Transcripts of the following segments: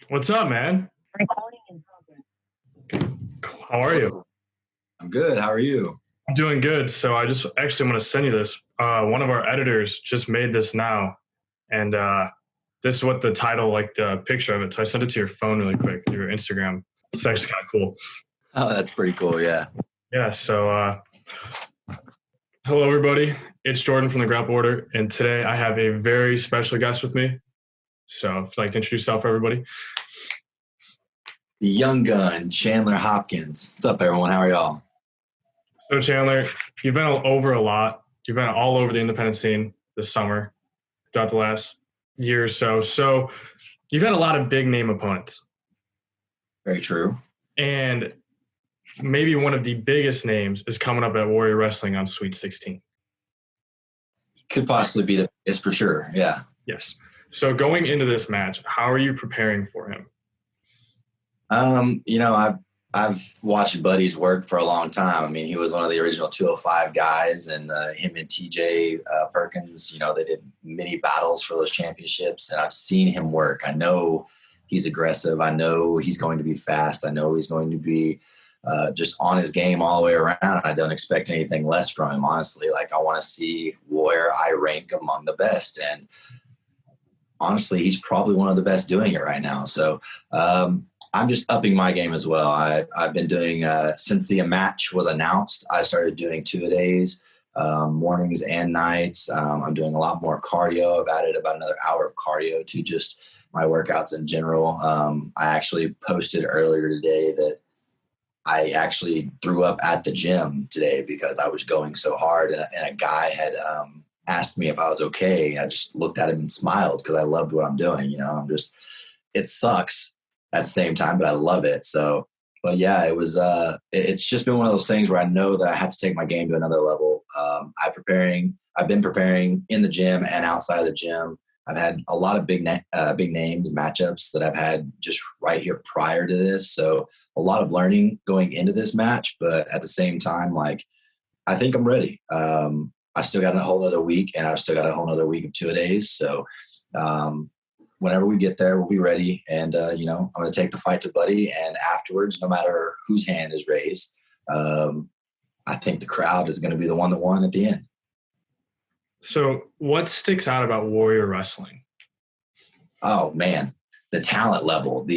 What's up, man? How are you? Hello. I'm good. How are you? I'm doing good. So I just actually want to send you this. One of our editors just made this now, and this is what the title, like the picture of it. So I sent it to your phone really quick, your Instagram. It's actually kind of cool. Oh, that's pretty cool. Yeah. Yeah. So hello, everybody. It's Jordan from the Grapple Order, and today I have a very special guest with me. So if you'd like to introduce yourself, everybody. The young gun, Chandler Hopkins. What's up, everyone? How are y'all? So Chandler, you've been over a lot. You've been all over the independent scene this summer, throughout the last year or so. So you've had a lot of big name opponents. Very true. And maybe one of the biggest names is coming up at Warrior Wrestling on Sweet 16. Could possibly be the biggest for sure. Yeah. Yes. So going into this match, how are you preparing for him? I've watched Buddy's work for a long time. I mean, he was one of the original 205 guys, and him and TJ Perkins, they did many battles for those championships, and I've seen him work. I know he's aggressive. I know he's going to be fast. I know he's going to be just on his game all the way around. I don't expect anything less from him, honestly. Like, I want to see where I rank among the best, and honestly, he's probably one of the best doing it right now. So I'm just upping my game as well. I've been doing, since the match was announced, I started doing 2-a-days, mornings and nights. I'm doing a lot more cardio. I've added about another hour of cardio to just my workouts in general. I actually posted earlier today that I actually threw up at the gym today because I was going so hard, and a guy had asked me if I was okay. I just looked at him and smiled because I loved what I'm doing. It sucks at the same time, but I love it. So, but yeah, it's just been one of those things where I know that I have to take my game to another level. I've been preparing in the gym and outside of the gym. I've had a lot of big names matchups that I've had just right here prior to this. So a lot of learning going into this match, but at the same time, like, I think I'm ready. I've still got a whole other week, and I've still got a whole other week of 2-a-days. So, whenever we get there, we'll be ready. And, I'm going to take the fight to Buddy. And afterwards, no matter whose hand is raised, I think the crowd is going to be the one that won at the end. So what sticks out about Warrior Wrestling? Oh, man, the talent level.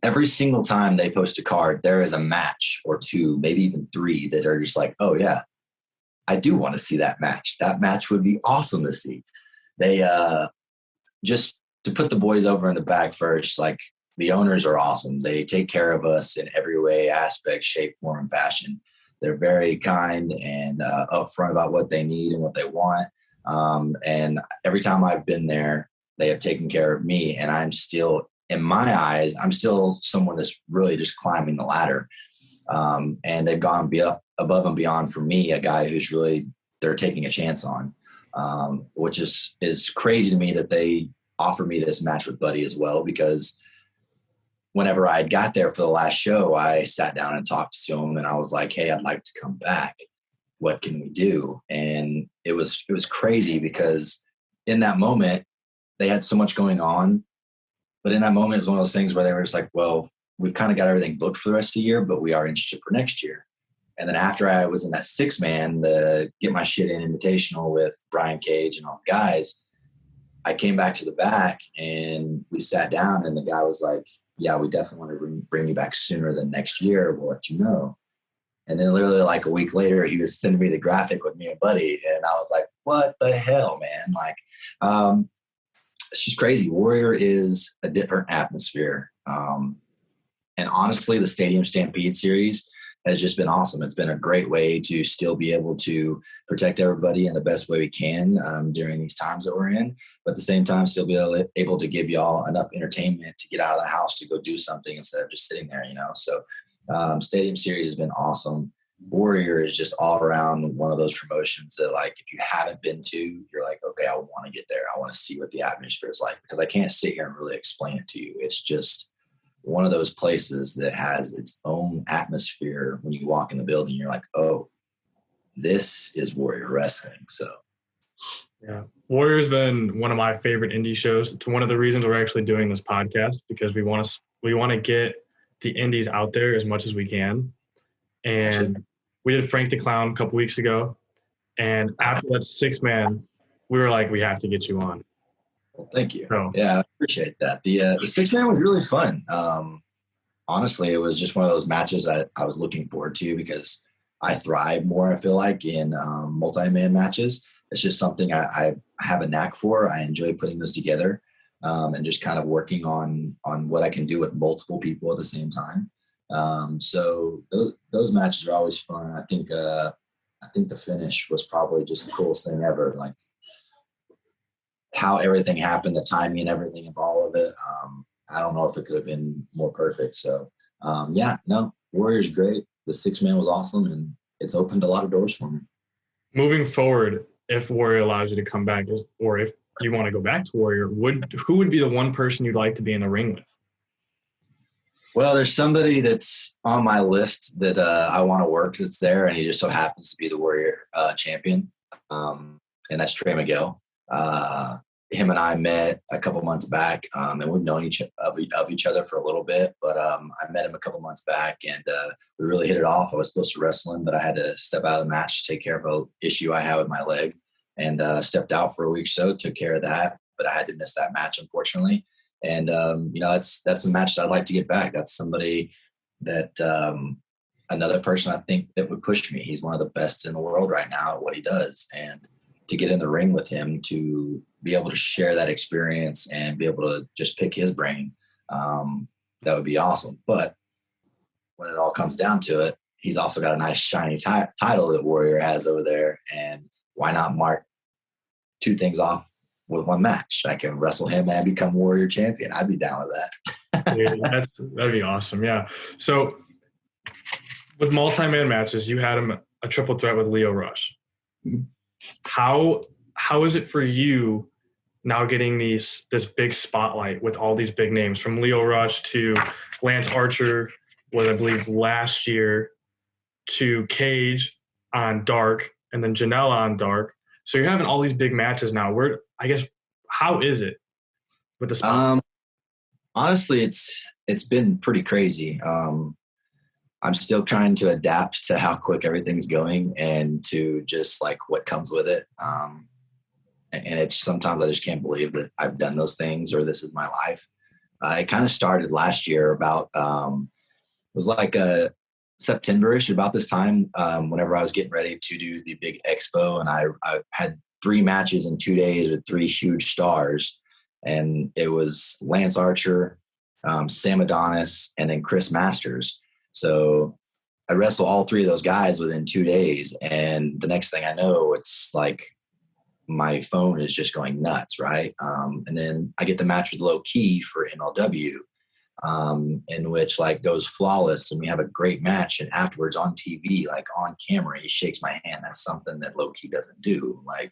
Every single time they post a card, there is a match or two, maybe even three, that are just like, oh, yeah, I do want to see that match. That match would be awesome to see. They just to put the boys over in the back first, like, the owners are awesome. They take care of us in every way, aspect, shape, form, and fashion. They're very kind and upfront about what they need and what they want. And every time I've been there, they have taken care of me. And I'm still, in my eyes, I'm still someone that's really just climbing the ladder. And they've gone above and beyond for me, a guy who's really, they're taking a chance on. Which is crazy to me that they offered me this match with Buddy as well, because whenever I got there for the last show, I sat down and talked to him, and I was like, hey, I'd like to come back. What can we do? And it was crazy because in that moment, they had so much going on. But in that moment, it's one of those things where they were just like, well, we've kind of got everything booked for the rest of the year, but we are interested for next year. And then after I was in that 6-man, the Get My Shit In Invitational with Brian Cage and all the guys, I came back to the back and we sat down, and the guy was like, yeah, we definitely want to bring you back sooner than next year. We'll let you know. And then literally like a week later, he was sending me the graphic with me and Buddy. And I was like, what the hell, man? Like, it's just crazy. Warrior is a different atmosphere. And honestly, the Stadium Stampede series has just been awesome. It's been a great way to still be able to protect everybody in the best way we can during these times that we're in, but at the same time, still be able to give y'all enough entertainment to get out of the house to go do something instead of just sitting there, So Stadium Series has been awesome. Warrior is just all around one of those promotions that, like, if you haven't been to, you're like, okay, I want to get there. I want to see what the atmosphere is like, because I can't sit here and really explain it to you. It's just one of those places that has its own atmosphere. When you walk in the building, you're like, oh, this is Warrior Wrestling. So Yeah. Warrior's been one of my favorite indie shows. It's one of the reasons we're actually doing this podcast because we want to get the indies out there as much as we can. Gotcha. And we did Frank the Clown a couple weeks ago. And after that 6 man, we were like, we have to get you on. Well, thank you. So Yeah, I appreciate that. The 6 man was really fun. Honestly, it was just one of those matches I was looking forward to because I thrive more, I feel like, in multi-man matches. It's just something I have a knack for. I enjoy putting those together and just kind of working on what I can do with multiple people at the same time. So those matches are always fun. I think the finish was probably just the coolest thing ever. Like how everything happened, the timing and everything of all of it. I don't know if it could have been more perfect. So yeah, no, Warrior's great. The 6 man was awesome, and it's opened a lot of doors for me. moving forward, if Warrior allows you to come back, or if you want to go back to Warrior, who would be the one person you'd like to be in the ring with? Well, there's somebody that's on my list that I want to work that's there, and he just so happens to be the Warrior champion, and that's Trey Miguel. Him and I met a couple months back, and we've known each other for a little bit. But I met him a couple months back, and we really hit it off. I was supposed to wrestle him, but I had to step out of the match to take care of an issue I had with my leg, and stepped out for a week or so, took care of that. But I had to miss that match, unfortunately. And that's the match that I'd like to get back. That's somebody that another person I think that would push me. He's one of the best in the world right now at what he does, and to get in the ring with him, to be able to share that experience and be able to just pick his brain, that would be awesome. But when it all comes down to it, he's also got a nice shiny title that Warrior has over there. And why not mark two things off with one match? I can wrestle him and become Warrior champion. I'd be down with that. Yeah, that'd be awesome. Yeah. So with multi-man matches, you had him a triple threat with Lio Rush. Mm-hmm. How is it for you now getting this big spotlight with all these big names, from Lio Rush to Lance Archer, what I believe last year, to Cage on Dark, and then Janela on Dark. So you're having all these big matches now. How is it with the spotlight? Honestly, it's been pretty crazy. I'm still trying to adapt to how quick everything's going and to just like what comes with it. And it's sometimes I just can't believe that I've done those things or this is my life. It kind of started last year about, it was like a September-ish, about this time, whenever I was getting ready to do the big expo, and I had 3 matches in 2 days with 3 huge stars. And it was Lance Archer, Sam Adonis, and then Chris Masters. So I wrestle all 3 of those guys within 2 days. And the next thing I know, it's like my phone is just going nuts, right? And then I get the match with Low Key for MLW, in which like goes flawless. And we have a great match. And afterwards on TV, like on camera, he shakes my hand. That's something that Low Key doesn't do. Like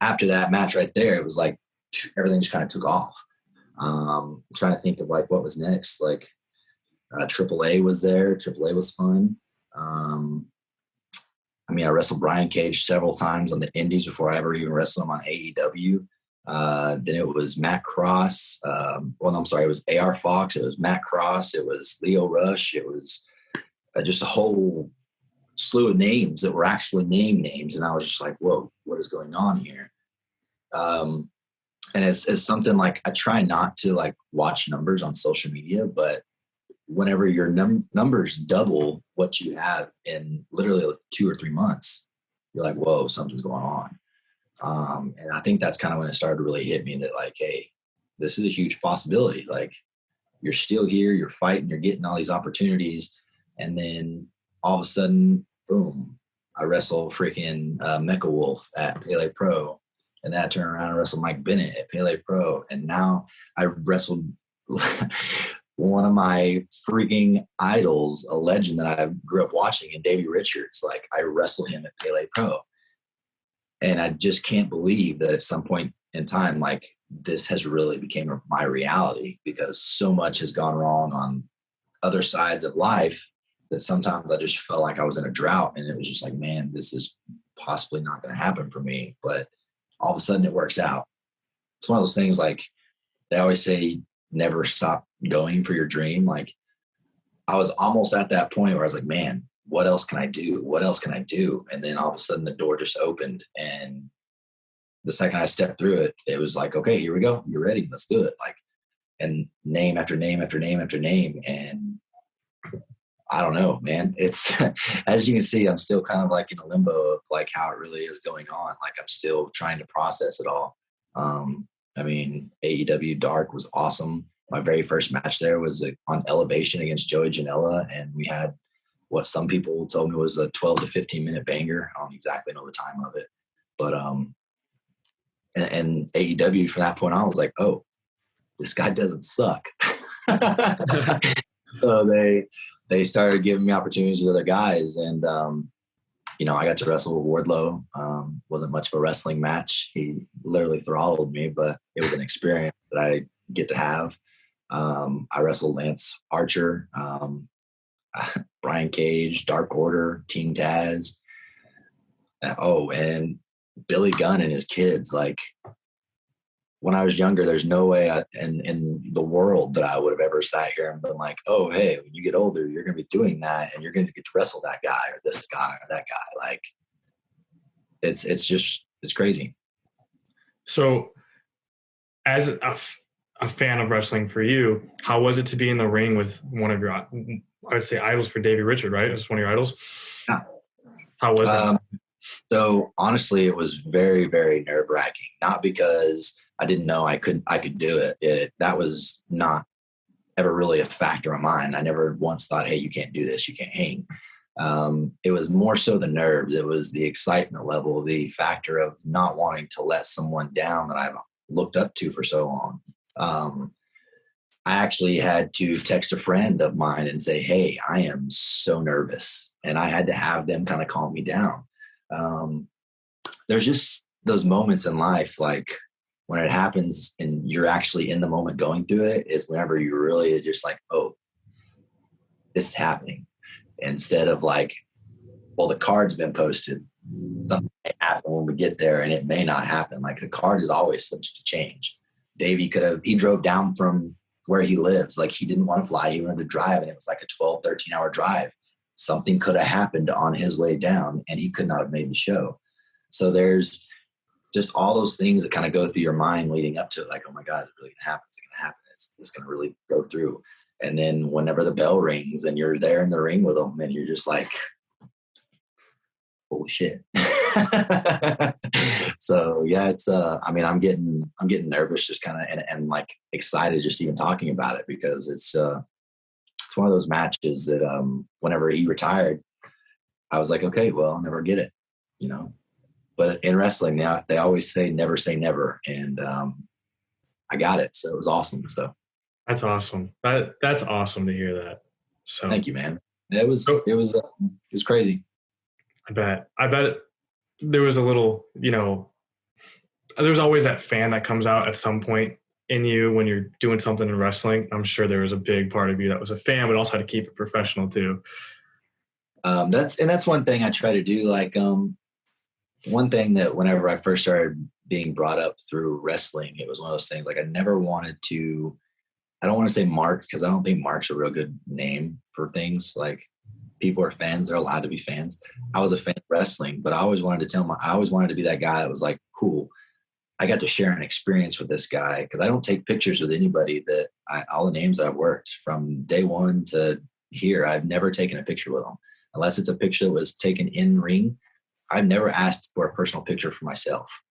after that match right there, it was like everything just kind of took off. I'm trying to think of like what was next. Like AAA was there. AAA was fun. I wrestled Brian Cage several times on the indies before I ever even wrestled him on AEW. Then it was Matt Cross. It was AR Fox. It was Matt Cross. It was Lio Rush. It was just a whole slew of names that were actually names. And I was just like, whoa, what is going on here? And it's something like I try not to like watch numbers on social media, but whenever your numbers double what you have in literally like 2 or 3 months, you're like, whoa, something's going on. And I think that's kind of when it started to really hit me that like, hey, this is a huge possibility. Like you're still here, you're fighting, you're getting all these opportunities. And then all of a sudden, boom, I wrestle freaking Mecha Wolf at Pele Pro. And then I turn around and wrestle Mike Bennett at Pele Pro. And now I wrestled one of my freaking idols, a legend that I grew up watching, and Davey Richards. Like I wrestled him at Pele Pro. And I just can't believe that at some point in time, like this has really became my reality, because so much has gone wrong on other sides of life that sometimes I just felt like I was in a drought, and it was just like, man, this is possibly not going to happen for me. But all of a sudden it works out. It's one of those things, like they always say, never stop going for your dream. Like I was almost at that point where I was like, man, what else can I do? What else can I do? And then all of a sudden the door just opened. And the second I stepped through it, it was like, okay, here we go. You're ready. Let's do it. Like, and name after name after name after name. And I don't know, man. It's, as you can see, I'm still kind of like in a limbo of like how it really is going on. Like I'm still trying to process it all. I mean, AEW Dark was awesome. My very first match there was on Elevation against Joey Janela. And we had what some people told me was a 12 to 15 minute banger. I don't exactly know the time of it, but, and AEW from that point on was like, oh, this guy doesn't suck. So they started giving me opportunities with other guys. And, you know, I got to wrestle with Wardlow. Wasn't much of a wrestling match. He literally throttled me, but it was an experience that I get to have. I wrestled Lance Archer, Brian Cage, Dark Order, Team Taz. And Billy Gunn and his kids. Like when I was younger, there's no way in the world that I would have ever sat here and been like, oh, hey, when you get older, you're going to be doing that and you're going to get to wrestle that guy or this guy or that guy. Like it's crazy. So as a fan of wrestling for you, how was it to be in the ring with one of your, I would say idols for Davey Richard, right? It was one of your idols. Yeah. How was it? So honestly, it was very, very nerve wracking, not because I didn't know I could do it. That was not ever really a factor of mine. I never once thought, hey, you can't do this. You can't hang. It was more so the nerves. It was the excitement level, the factor of not wanting to let someone down that I've looked up to for so long. I actually had to text a friend of mine and say, hey, I am so nervous. And I had to have them kind of calm me down. There's just those moments in life, like when it happens and you're actually in the moment going through it, is whenever you really just like, oh, this is happening. Instead of like, well, the card's been posted. Something may happen when we get there and it may not happen. Like the card is always subject to change. Davey he drove down from where he lives. Like he didn't want to fly. He wanted to drive. And it was like a 12, 13 hour drive. Something could have happened on his way down and he could not have made the show. So there's just all those things that kind of go through your mind leading up to it. Like, oh my God, is it really going to happen? Is it going to happen? Is this going to really go through? And then whenever the bell rings and you're there in the ring with them, and you're just like, holy shit. So yeah, it's, I mean, I'm getting nervous just kind of, and like excited just even talking about it, because it's one of those matches that, whenever he retired, I was like, okay, well, I'll never get it, you know, but in wrestling now they always say never. And, I got it. So it was awesome. So That's awesome. That's awesome to hear that. So thank you, man. It was crazy. I bet there was a little, you know, there's always that fan that comes out at some point in you when you're doing something in wrestling. I'm sure there was a big part of you that was a fan, but also had to keep it professional too. That's one thing I try to do. Like, one thing that whenever I first started being brought up through wrestling, it was one of those things, like I never wanted to, I don't want to say mark, because I don't think mark's a real good name for things. Like people are fans. They're allowed to be fans. I was a fan of wrestling, but I always wanted to be that guy that was like, cool, I got to share an experience with this guy, because I don't take pictures with anybody all the names I've worked from day one to here, I've never taken a picture with them unless it's a picture that was taken in ring. I've never asked for a personal picture for myself.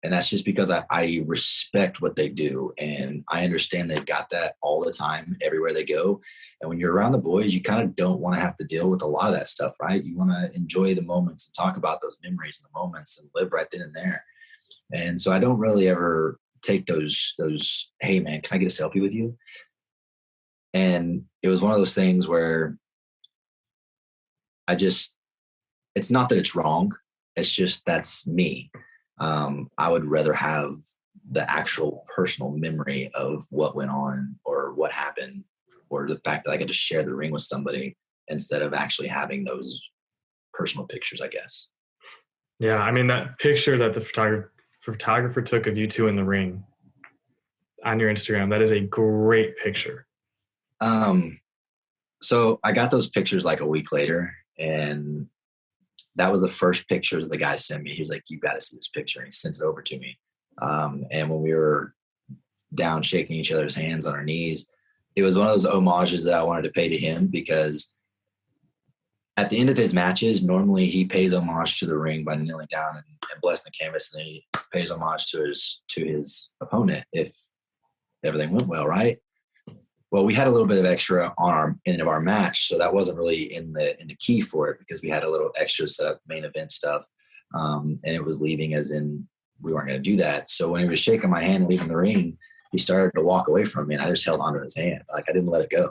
And that's just because I respect what they do. And I understand they've got that all the time, everywhere they go. And when you're around the boys, you kind of don't want to have to deal with a lot of that stuff, right? You want to enjoy the moments and talk about those memories and the moments and live right then and there. And so I don't really ever take those, hey man, can I get a selfie with you? And it was one of those things where it's not that it's wrong. It's just, that's me. I would rather have the actual personal memory of what went on or what happened, or the fact that I get to share the ring with somebody, instead of actually having those personal pictures, I guess. Yeah, I mean that picture that the photographer took of you two in the ring on your Instagram, that is a great picture. So I got those pictures like a week later, and that was the first picture that the guy sent me. He was like, "You got to see this picture," and he sent it over to me. And when we were down shaking each other's hands on our knees, it was one of those homages that I wanted to pay to him, because at the end of his matches, normally he pays homage to the ring by kneeling down and blessing the canvas, and then he pays homage to his opponent if everything went well, right? Well, we had a little bit of extra on our end of our match, so that wasn't really in the key for it, because we had a little extra set up main event stuff, and it was leaving as in we weren't going to do that. So when he was shaking my hand leaving the ring, he started to walk away from me, and I just held onto his hand, like I didn't let it go.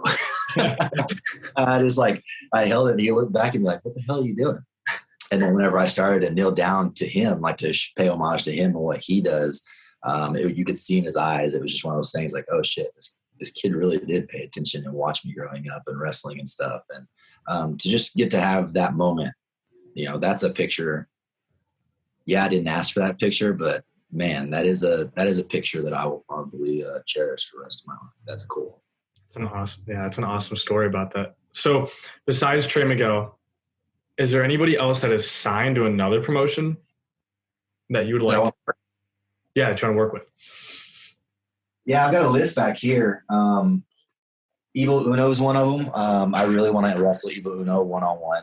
I held it, and he looked back and be like, "What the hell are you doing?" And then whenever I started to kneel down to him, like to pay homage to him and what he does, you could see in his eyes, it was just one of those things like, "Oh shit, this kid really did pay attention and watch me growing up and wrestling and stuff." And to just get to have that moment, that's a picture. Yeah, I didn't ask for that picture, but man, that is a picture that I will probably cherish for the rest of my life. That's cool. It's an awesome story about that. So besides Trey Miguel, is there anybody else that is signed to another promotion that you would like trying to work with? Yeah, I've got a list back here. Evil Uno is one of them. I really want to wrestle Evil Uno one-on-one.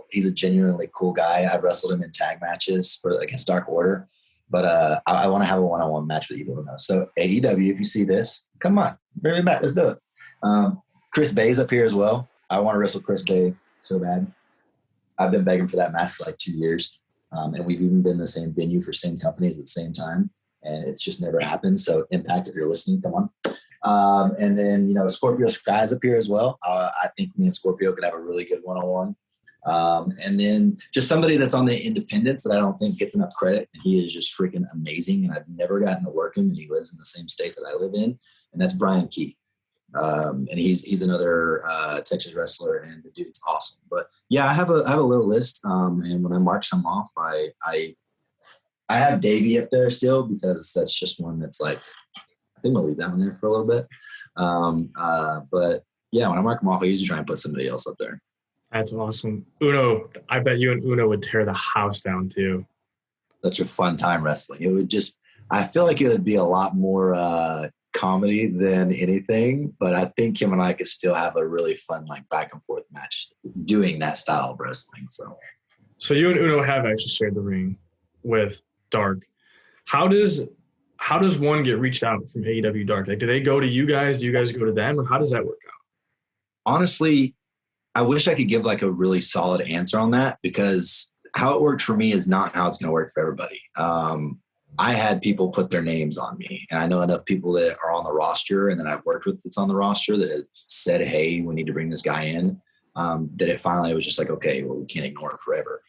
He's a genuinely cool guy. I wrestled him in tag matches against Dark Order, but I want to have a one-on-one match with Evil Uno. So AEW, if you see this, come on, bring me back. Let's do it. Chris Bay's up here as well. I want to wrestle Chris Bay so bad. I've been begging for that match for like 2 years, and we've even been in the same venue for same companies at the same time, and it's just never happened. So Impact, if you're listening, come on. And then, Scorpio Sky's up here as well. I think me and Scorpio could have a really good one-on-one. And then just somebody that's on the independents that I don't think gets enough credit. And he is just freaking amazing. And I've never gotten to work him, and he lives in the same state that I live in. And that's Brian Keith. And he's another Texas wrestler, and the dude's awesome. But yeah, I have a little list. And when I mark some off, I have Davey up there still, because that's just one that's like, I think I'll leave that one there for a little bit. But yeah, when I mark them off, I usually try and put somebody else up there. That's awesome. Uno, I bet you and Uno would tear the house down too. Such a fun time wrestling. It would I feel like it would be a lot more comedy than anything, but I think him and I could still have a really fun, like, back and forth match doing that style of wrestling. So you and Uno have actually shared the ring with Dark. How does one get reached out from AEW Dark? Like, do they go to you guys? Do you guys go to them? Or how does that work out? Honestly, I wish I could give like a really solid answer on that, because how it worked for me is not how it's going to work for everybody. I had people put their names on me, and I know enough people that are on the roster and that I've worked with that's on the roster that have said, "Hey, we need to bring this guy in." That it finally was just like, okay, well, we can't ignore it forever.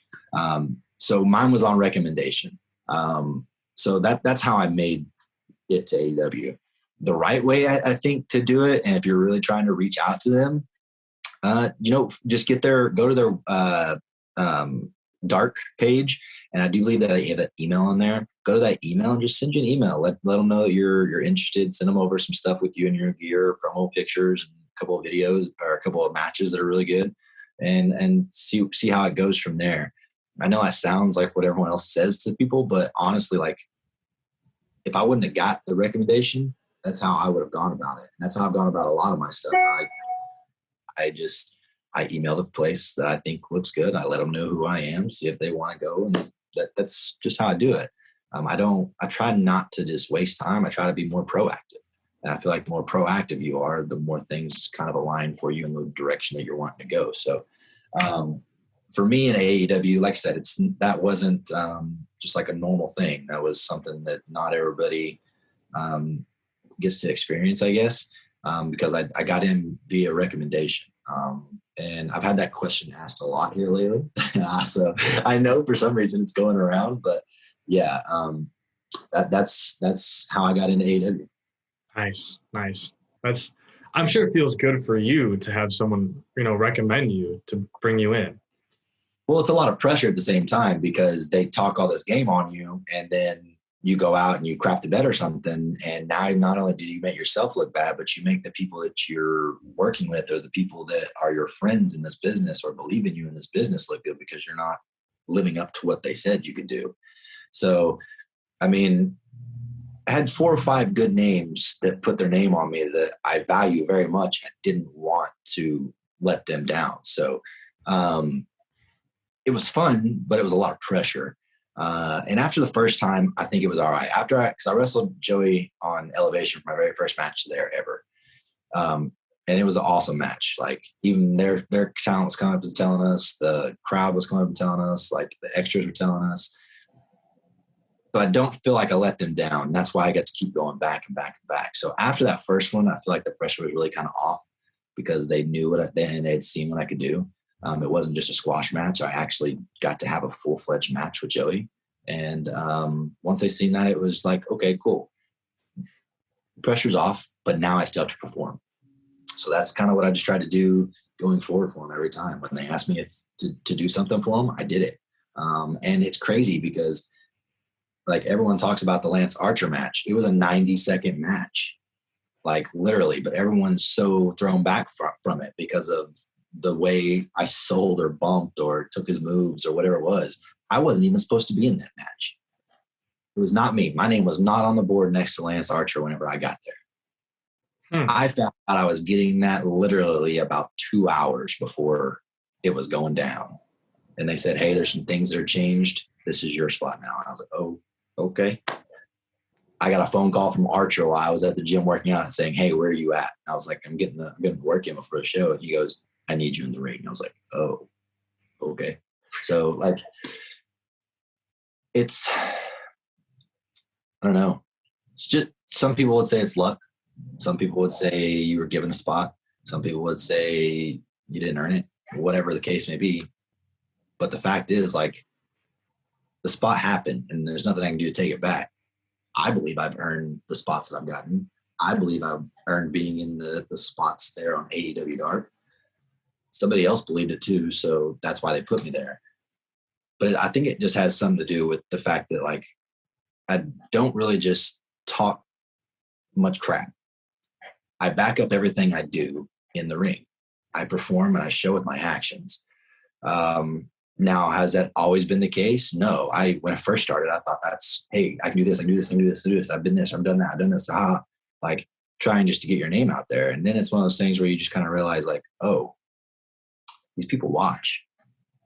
So mine was on recommendation. So that's how I made it to AEW. The right way, I think, to do it, and if you're really trying to reach out to them, just go to their Dark page, and I do believe that they have an email on there. Go to that email and just send you an email. Let them know that you're interested. Send them over some stuff with you and your gear, promo pictures, and a couple of videos or a couple of matches that are really good, and see how it goes from there. I know that sounds like what everyone else says to people, but honestly, like, if I wouldn't have got the recommendation, that's how I would have gone about it. And that's how I've gone about a lot of my stuff. I email the place that I think looks good. I let them know who I am, see if they want to go. And that's just how I do it. I try not to just waste time. I try to be more proactive. And I feel like the more proactive you are, the more things kind of align for you in the direction that you're wanting to go. So, for me in AEW, like I said, that wasn't just like a normal thing. That was something that not everybody gets to experience, I guess, because I got in via recommendation. And I've had that question asked a lot here lately. So I know for some reason it's going around, but yeah, that's how I got into AEW. Nice. I'm sure it feels good for you to have someone, recommend you to bring you in. Well, it's a lot of pressure at the same time because they talk all this game on you, and then you go out and you crap the bed or something. And now not only do you make yourself look bad, but you make the people that you're working with or the people that are your friends in this business or believe in you in this business look good because you're not living up to what they said you could do. So, I mean, I had 4 or 5 good names that put their name on me that I value very much and didn't want to let them down. So, it was fun, but it was a lot of pressure. And after the first time, I think it was all right. Because I wrestled Joey on Elevation for my very first match there ever. And it was an awesome match. Like, even their talent was coming up and telling us, the crowd was coming up and telling us, like the extras were telling us. So I don't feel like I let them down. That's why I get to keep going back and back and back. So after that first one, I feel like the pressure was really kind of off because they knew they had seen what I could do. It wasn't just a squash match. I actually got to have a full-fledged match with Joey. And once they seen that, it was like, okay, cool. Pressure's off, but now I still have to perform. So that's kind of what I just try to do going forward for them every time. When they ask me to do something for them, I did it. And it's crazy because, like, everyone talks about the Lance Archer match. It was a 90-second match, like literally, but everyone's so thrown back from it because of the way I sold or bumped or took his moves or whatever it was. I wasn't even supposed to be in that match. It was not me. My name was not on the board next to Lance Archer whenever I got there. I found out I was getting that literally about 2 hours before it was going down. And they said, hey, there's some things that are changed. This is your spot now. And I was like, oh, okay. I got a phone call from Archer while I was at the gym working out saying, hey, where are you at? And I was like, I'm getting the work in before the show. And he goes, I need you in the ring. And I was like, oh, okay. So, like, it's, I don't know. It's just, some people would say it's luck. Some people would say you were given a spot. Some people would say you didn't earn it, whatever the case may be. But the fact is, like, the spot happened and there's nothing I can do to take it back. I believe I've earned the spots that I've gotten. I believe I've earned being in the spots there on AEW Dark. Somebody else believed it too, so that's why they put me there. But I think it just has something to do with the fact that, like, I don't really just talk much crap. I back up everything I do in the ring. I perform and I show with my actions. Now, has that always been the case? No. When I first started, I thought hey, I can do this, I can do this, I can do this, I can do this. I've been this, I've done that, I've done this. Like, trying just to get your name out there. And then it's one of those things where you just kind of realize, like, oh, these people watch.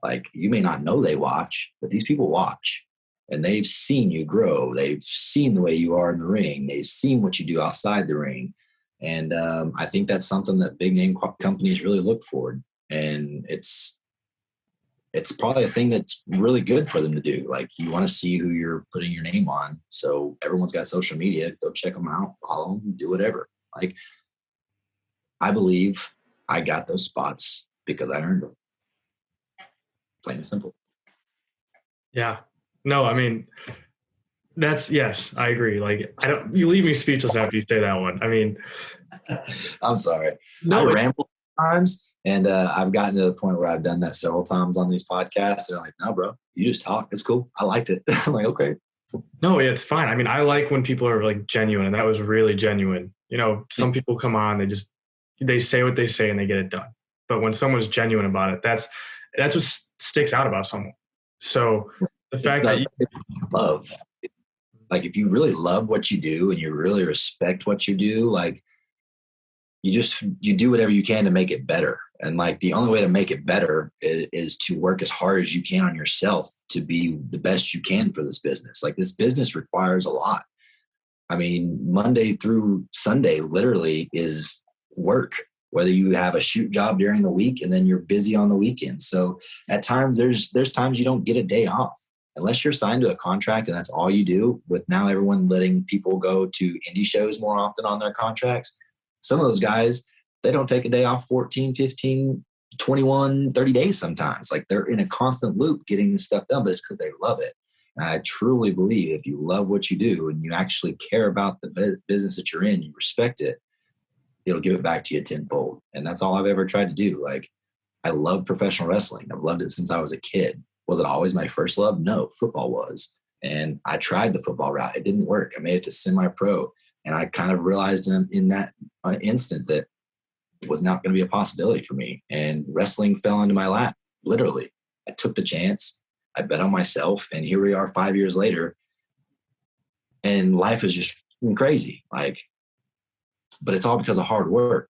Like, you may not know they watch, but these people watch. And they've seen you grow. They've seen the way you are in the ring. They've seen what you do outside the ring. And I think that's something that big name companies really look for. And it's probably a thing that's really good for them to do. Like, you want to see who you're putting your name on. So everyone's got social media. Go check them out, follow them, do whatever. Like, I believe I got those spots because I earned them. Plain and simple. Yeah. No, I mean, yes, I agree. Like, you leave me speechless after you say that one. I mean, I'm sorry. No, I ramble sometimes. And I've gotten to the point where I've done that several times on these podcasts. They're like, no, bro, you just talk. It's cool. I liked it. I'm like, okay. No, it's fine. I mean, I like when people are, like, genuine, and that was really genuine. You know, some people come on, they say what they say and they get it done. But when someone's genuine about it, that's what sticks out about someone. So the fact that you love, like, if you really love what you do and you really respect what you do, like, you do whatever you can to make it better. And, like, the only way to make it better is to work as hard as you can on yourself to be the best you can for this business. Like, this business requires a lot. I mean, Monday through Sunday literally is work, whether you have a shoot job during the week and then you're busy on the weekends. So at times there's times you don't get a day off unless you're signed to a contract and that's all you do. With now everyone letting people go to indie shows more often on their contracts. Some of those guys, they don't take a day off 14, 15, 21, 30 days sometimes. Like, they're in a constant loop getting this stuff done, but it's because they love it. And I truly believe if you love what you do and you actually care about the business that you're in, you respect it, it'll give it back to you tenfold. And that's all I've ever tried to do. Like, I love professional wrestling. I've loved it since I was a kid. Was it always my first love? No, football was. And I tried the football route. It didn't work. I made it to semi-pro. And I kind of realized in that instant that it was not going to be a possibility for me. And wrestling fell into my lap, literally. I took the chance. I bet on myself. And here we are 5 years later. And life is just crazy. Like, but it's all because of hard work.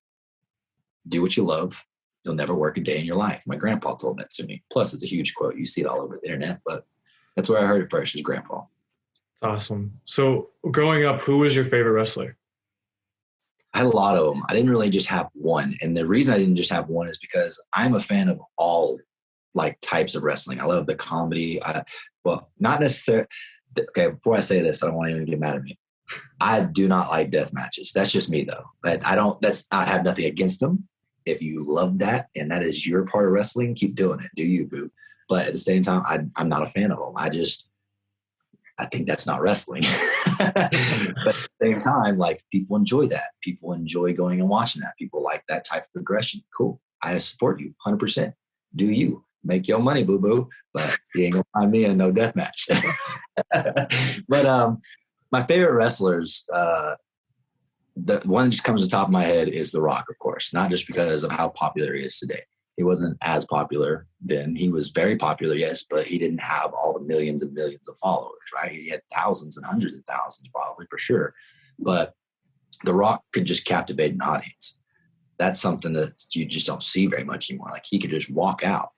Do what you love. You'll never work a day in your life. My grandpa told that to me. Plus, it's a huge quote. You see it all over the internet, but that's where I heard it first, is grandpa. It's awesome. So growing up, who was your favorite wrestler? I had a lot of them. I didn't really just have one. And the reason I didn't just have one is because I'm a fan of all like types of wrestling. I love the comedy. Well, not necessarily. Okay, before I say this, I don't want anyone to get mad at me. I do not like death matches. That's just me though. I have nothing against them. If you love that and that is your part of wrestling, keep doing it. Do you, boo? But at the same time, I'm not a fan of them. I think that's not wrestling. But at the same time, like, people enjoy that. People enjoy going and watching that. People like that type of aggression. Cool. I support you 100%. Do you. Make your money, boo-boo. But you ain't going to find me in no death match. But my favorite wrestlers, the one that just comes to the top of my head is The Rock, of course. Not just because of how popular he is today. He wasn't as popular then. He was very popular, yes, but he didn't have all the millions and millions of followers, right? He had thousands and hundreds of thousands, probably, for sure. But The Rock could just captivate an audience. That's something that you just don't see very much anymore. Like, he could just walk out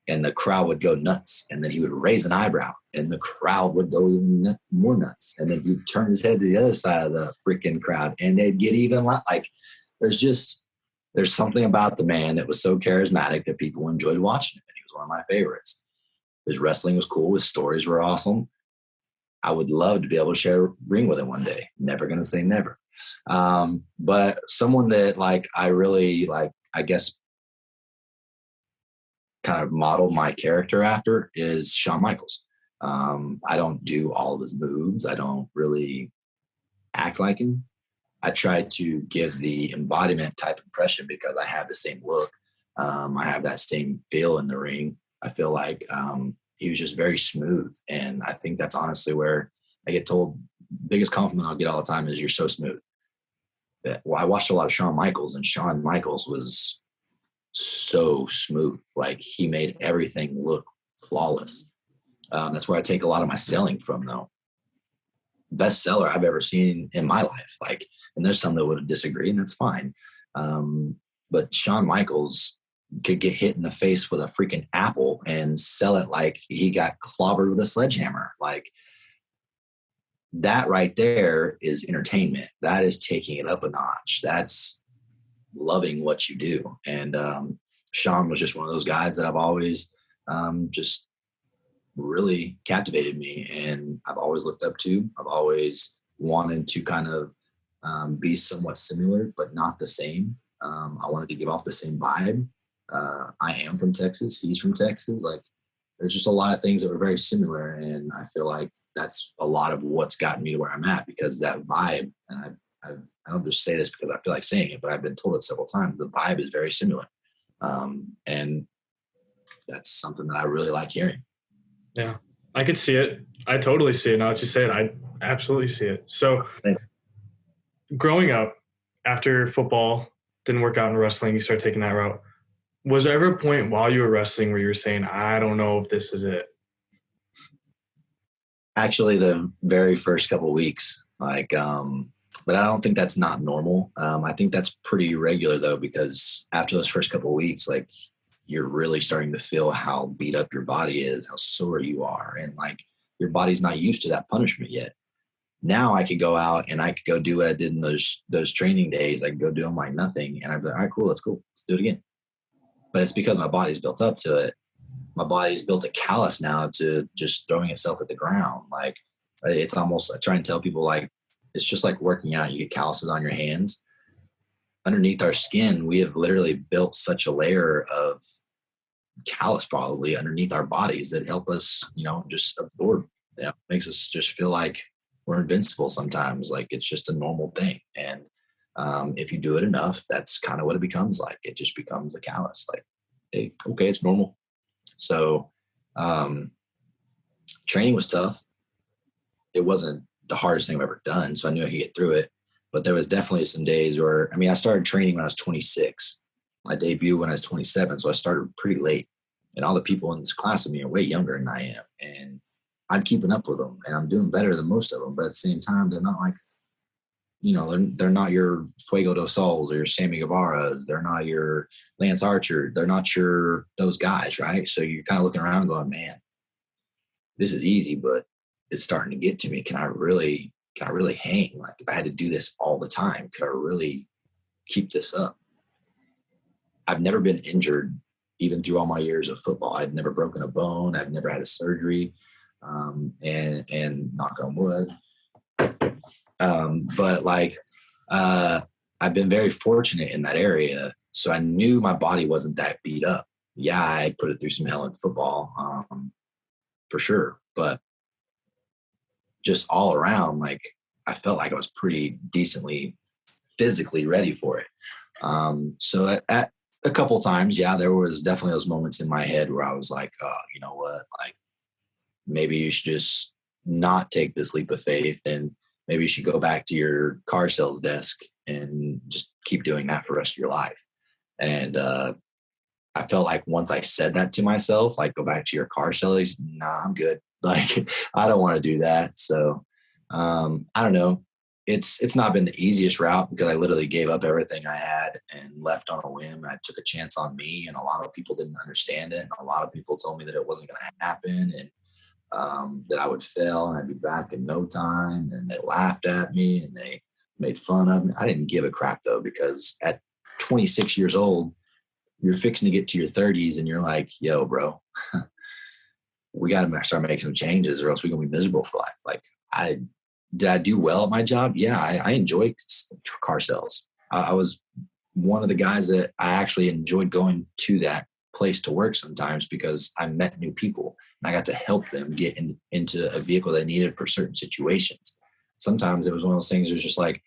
and the crowd would go nuts. And then he would raise an eyebrow and the crowd would go even more nuts. And then he'd turn his head to the other side of the freaking crowd and they'd get even like, there's something about the man that was so charismatic that people enjoyed watching him. And he was one of my favorites. His wrestling was cool. His stories were awesome. I would love to be able to share a ring with him one day. Never going to say never. But someone that like, I really like, I guess, kind of modeled my character after is Shawn Michaels. I don't do all of his moves. I don't really act like him. I try to give the embodiment type impression because I have the same look. I have that same feel in the ring. I feel like he was just very smooth. And I think that's honestly where I get told, biggest compliment I'll get all the time is, you're so smooth. Well, I watched a lot of Shawn Michaels, and Shawn Michaels was so smooth. Like, he made everything look flawless. That's where I take a lot of my selling from, though. Best seller I've ever seen in my life. Like, and there's some that would disagree, and that's fine. But Shawn Michaels could get hit in the face with a freaking apple and sell it like he got clobbered with a sledgehammer. Like, that right there is entertainment. That is taking it up a notch. That's loving what you do. And Shawn was just one of those guys that I've always just really captivated me, and I've always looked up to. I've always wanted to kind of be somewhat similar, but not the same. I wanted to give off the same vibe. I am from Texas. He's from Texas. Like, there's just a lot of things that were very similar, and I feel like that's a lot of what's gotten me to where I'm at, because that vibe, and I don't just say this because I feel like saying it, but I've been told it several times, the vibe is very similar. And that's something that I really like hearing. Yeah, I could see it. I totally see it. Now that you say it, I absolutely see it. So growing up, after football didn't work out in wrestling, you started taking that route. Was there ever a point while you were wrestling where you were saying, I don't know if this is it? Actually, the very first couple of weeks, like, but I don't think that's not normal. I think that's pretty regular though, because after those first couple of weeks, like, you're really starting to feel how beat up your body is, how sore you are. And like, your body's not used to that punishment yet. Now I could go out and I could go do what I did in those training days. I could go do them like nothing. And I'd be like, all right, cool. Let's do it again. But it's because my body's built up to it. My body's built a callus now to just throwing itself at the ground. Like, it's almost, I try and tell people, like, it's just like working out. You get calluses on your hands. Underneath our skin, we have literally built such a layer of callus probably underneath our bodies that help us, just absorb. Makes us just feel like we're invincible sometimes. Like, it's just a normal thing. And if you do it enough, that's kind of what it becomes like. It just becomes a callus. Like, hey, okay, it's normal. So training was tough. It wasn't the hardest thing I've ever done, so I knew I could get through it. But there was definitely some days where, I mean, I started training when I was 26. I debuted when I was 27, so I started pretty late. And all the people in this class with me are way younger than I am. And I'm keeping up with them, and I'm doing better than most of them. But at the same time, they're not like, they're not your Fuego del Sols or your Sammy Guevara's. They're not your Lance Archer. They're not those guys, right? So you're kind of looking around going, man, this is easy, but it's starting to get to me. Can I really hang? Like, if I had to do this all the time, could I really keep this up? I've never been injured, even through all my years of football. I've never broken a bone. I've never had a surgery, and knock on wood. But like, I've been very fortunate in that area. So I knew my body wasn't that beat up. Yeah, I put it through some hell in football, for sure. But just all around, like, I felt like I was pretty decently physically ready for it. So at a couple times, yeah, there was definitely those moments in my head where I was like, oh, you know what? Like, maybe you should just not take this leap of faith, and maybe you should go back to your car sales desk and just keep doing that for the rest of your life. And I felt like once I said that to myself, like, go back to your car sales, nah, I'm good. Like, I don't want to do that. So I don't know. It's not been the easiest route, because I literally gave up everything I had and left on a whim. I took a chance on me, and a lot of people didn't understand it. And a lot of people told me that it wasn't going to happen, and that I would fail and I'd be back in no time. And they laughed at me and they made fun of me. I didn't give a crap, though, because at 26 years old, you're fixing to get to your 30s and you're like, yo, bro, we got to start making some changes, or else we're going to be miserable for life. Like, did I do well at my job? Yeah, I enjoy car sales. I was one of the guys that I actually enjoyed going to that place to work sometimes, because I met new people and I got to help them get into a vehicle they needed for certain situations. Sometimes it was one of those things. It was just like,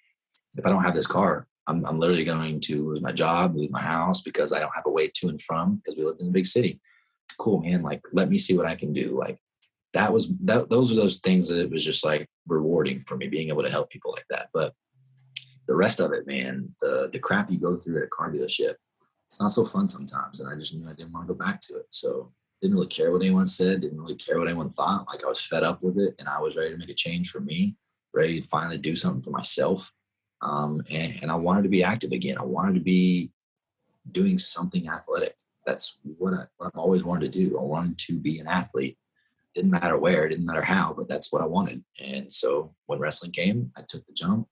if I don't have this car, I'm literally going to lose my job, lose my house, because I don't have a way to and from, because we lived in a big city. Cool, man. Like, let me see what I can do. Like, those are those things that it was just like rewarding for me, being able to help people like that. But the rest of it, man, the crap you go through at a car dealership, it's not so fun sometimes. And I just knew I didn't want to go back to it. So didn't really care what anyone said, didn't really care what anyone thought. Like, I was fed up with it, and I was ready to make a change for me, ready to finally do something for myself. And I wanted to be active again. I wanted to be doing something athletic. That's what I've always wanted to do. I wanted to be an athlete. Didn't matter where, didn't matter how, but that's what I wanted. And so when wrestling came, I took the jump.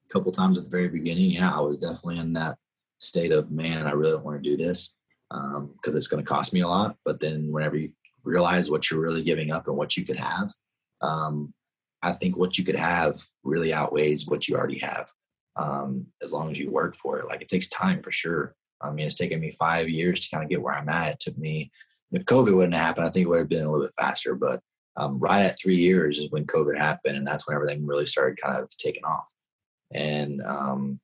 A couple times at the very beginning, yeah, I was definitely in that state of, man, I really don't want to do this, because it's going to cost me a lot. But then whenever you realize what you're really giving up and what you could have, I think what you could have really outweighs what you already have, as long as you work for it. Like, it takes time for sure. I mean, it's taken me 5 years to kind of get where I'm at. It took me, if COVID wouldn't have happened, I think it would have been a little bit faster. But right at 3 years is when COVID happened, and that's when everything really started kind of taking off. And I'm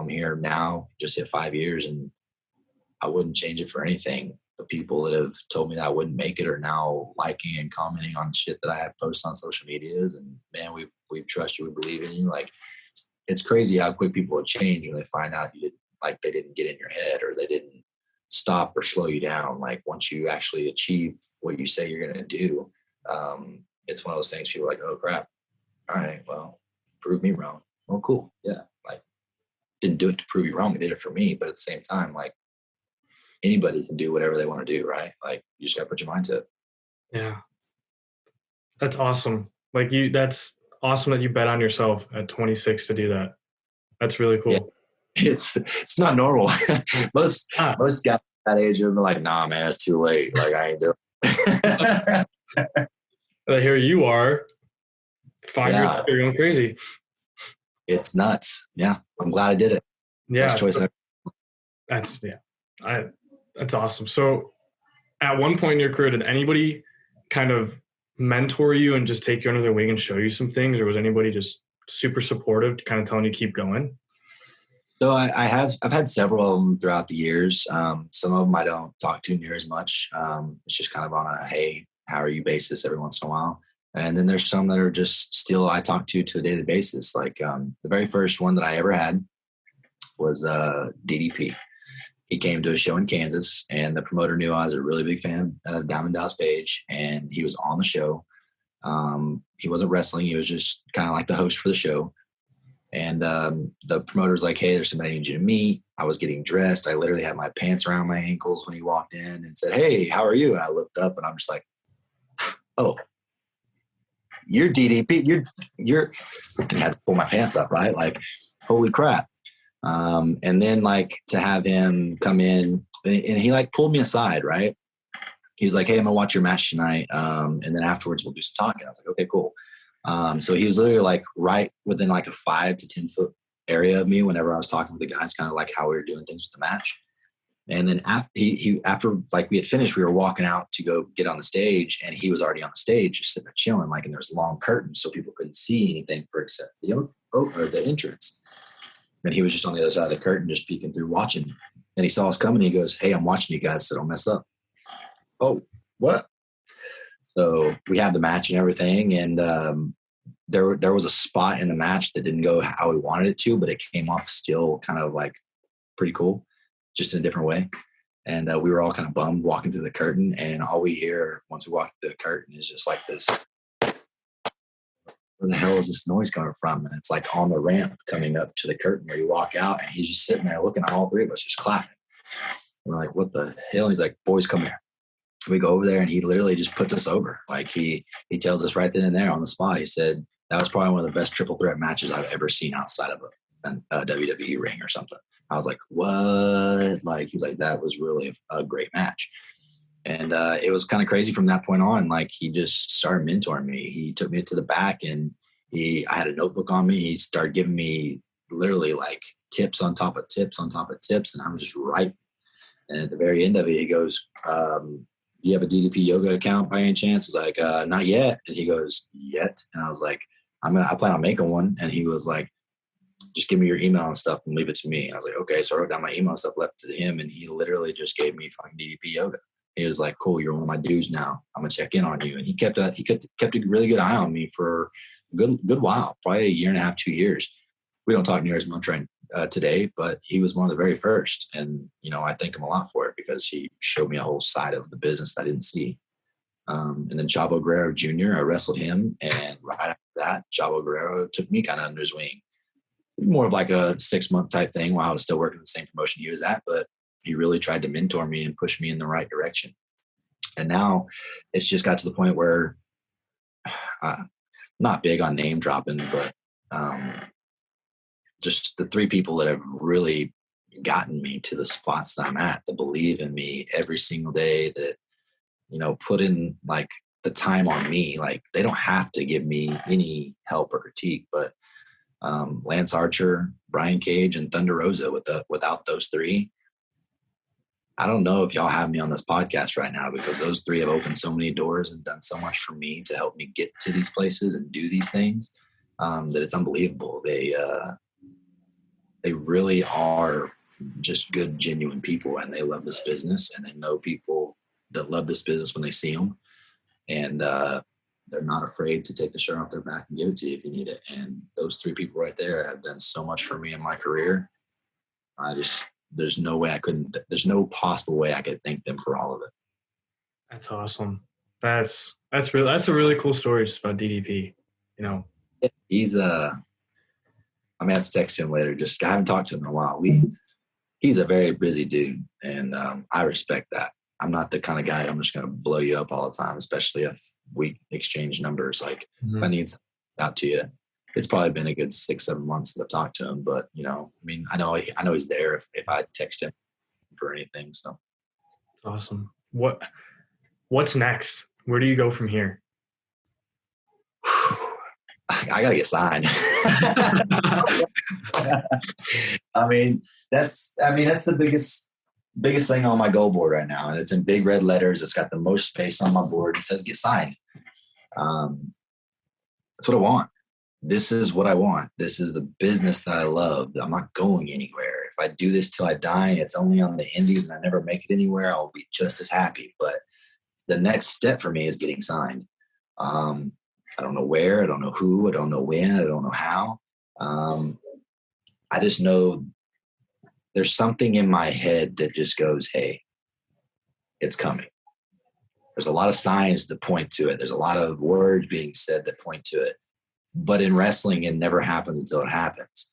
here now, just hit 5 years, and I wouldn't change it for anything. The people that have told me that I wouldn't make it are now liking and commenting on shit that I have posted on social medias. And man, we trust you, we believe in you. Like, it's crazy how quick people will change when they find out they didn't get in your head, or they didn't stop or slow you down. Like, once you actually achieve what you say you're going to do, it's one of those things people are like, oh crap. All right, well, prove me wrong. Oh, cool. Yeah. Like, didn't do it to prove you wrong. It did it for me. But at the same time, like, anybody can do whatever they want to do, right? Like, you just got to put your mind to it. Yeah. That's awesome. That's awesome that you bet on yourself at 26 to do that. That's really cool. Yeah. It's not normal. most guys that age have been like, nah, man, it's too late. Like, I ain't doing it. Here you are, 5 years later, you're going crazy. It's nuts. Yeah. I'm glad I did it. Yeah. Best choice ever. That's awesome. So at one point in your career, did anybody kind of mentor you and just take you under their wing and show you some things? Or was anybody just super supportive, kind of telling you keep going? So I've had several of them throughout the years. Some of them I don't talk to near as much. It's just kind of on a, hey, how are you basis every once in a while. And then there's some that are just still I talk to a daily basis. Like the very first one that I ever had was DDP. He came to a show in Kansas, and the promoter knew I was a really big fan of Diamond Dallas Page, and he was on the show. He wasn't wrestling. He was just kind of like the host for the show. And the promoter was like, hey, there's somebody I need you to meet. I was getting dressed. I literally had my pants around my ankles when he walked in and said, hey, how are you? And I looked up and I'm just like, oh, you're DDP. You're, I had to pull my pants up, right? Like, holy crap. And then like to have him come in and he like pulled me aside, right? He was like, hey, I'm gonna watch your match tonight. And then afterwards we'll do some talking. I was like, okay, cool. So he was literally like right within like a 5 to 10 foot area of me whenever I was talking with the guys, kind of like how we were doing things with the match. And then after like we had finished, we were walking out to go get on the stage, and he was already on the stage, just sitting there chilling, like, and there's long curtains, so people couldn't see anything except the entrance. And he was just on the other side of the curtain, just peeking through, watching. And he saw us coming. He goes, hey, I'm watching you guys, so don't mess up. Oh, what? So we had the match and everything, and there was a spot in the match that didn't go how we wanted it to, but it came off still kind of like pretty cool, just in a different way. And we were all kind of bummed walking through the curtain, and all we hear once we walk through the curtain is just like this, where the hell is this noise coming from? And it's like on the ramp coming up to the curtain where you walk out, and he's just sitting there looking at all three of us just clapping. We're like, what the hell? And he's like, boys, come here. We go over there, and he literally just puts us over. Like he tells us right then and there on the spot. He said that was probably one of the best triple threat matches I've ever seen outside of a WWE ring or something. I was like, what? Like, he was like, that was really a great match. And it was kind of crazy from that point on. Like, he just started mentoring me. He took me to the back, and I had a notebook on me. He started giving me literally like tips on top of tips on top of tips. And I was just writing. And at the very end of it, he goes, do you have a DDP yoga account by any chance? I was like, not yet. And he goes, yet? And I was like, I plan on making one. And he was like, just give me your email and stuff and leave it to me. And I was like, okay. So I wrote down my email and stuff, left to him, and he literally just gave me fucking DDP yoga. He was like, cool, you're one of my dudes now. I'm gonna check in on you. And he kept a really good eye on me for a good while, probably a year and a half, 2 years. We don't talk near as much today, but he was one of the very first. And, I thank him a lot for it, because he showed me a whole side of the business that I didn't see. And then Chavo Guerrero Jr., I wrestled him. And right after that, Chavo Guerrero took me kind of under his wing. More of like a 6-month type thing while I was still working the same promotion he was at. But he really tried to mentor me and push me in the right direction. And now it's just got to the point where I'm not big on name dropping, but just the three people that have really gotten me to the spots that I'm at, that believe in me every single day, that, put in like the time on me. Like, they don't have to give me any help or critique, but Lance Archer, Brian Cage, and Thunder Rosa, without those three, I don't know if y'all have me on this podcast right now, because those three have opened so many doors and done so much for me to help me get to these places and do these things, that it's unbelievable. They really are just good, genuine people, and they love this business, and they know people that love this business when they see them. And they're not afraid to take the shirt off their back and give it to you if you need it. And those three people right there have done so much for me in my career. There's no possible way I could thank them for all of it. That's awesome. That's a really cool story just about DDP. He's I may have to text him later. I haven't talked to him in a while. He's a very busy dude, and I respect that. I'm not the kind of guy I'm just going to blow you up all the time, especially if we exchange numbers. Like, if I need something out to you, it's probably been a good 6-7 months since I've talked to him. But I know he's there if I text him for anything. So awesome. What's next? Where do you go from here? I gotta get signed. That's the biggest thing on my goal board right now, and it's in big red letters. It's got the most space on my board. It says get signed. That's what I want. This is what I want. This is the business that I love. I'm not going anywhere. I do this till I die and it's only on the indies and I never make it anywhere, I'll be just as happy. But the next step for me is getting signed. I don't know where, I don't know who, I don't know when, I don't know how. I just know there's something in my head that just goes, hey, it's coming. There's a lot of signs that point to it. There's a lot of words being said that point to it. But in wrestling, it never happens until it happens.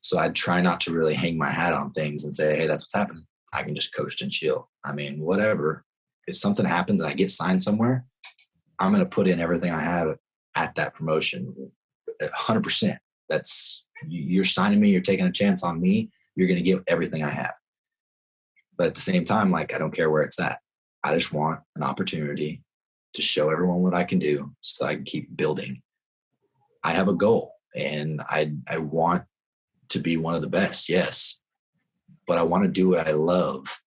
So I try not to really hang my hat on things and say, hey, that's what's happening. I can just coast and chill. I mean, whatever. If something happens and I get signed somewhere, I'm going to put in everything I have at that promotion. 100%. That's, you're signing me, you're taking a chance on me, you're going to give everything I have. But at the same time, like, I don't care where it's at. I just want an opportunity to show everyone what I can do so I can keep building. I have a goal and I want to be one of the best, yes. But I want to do what I love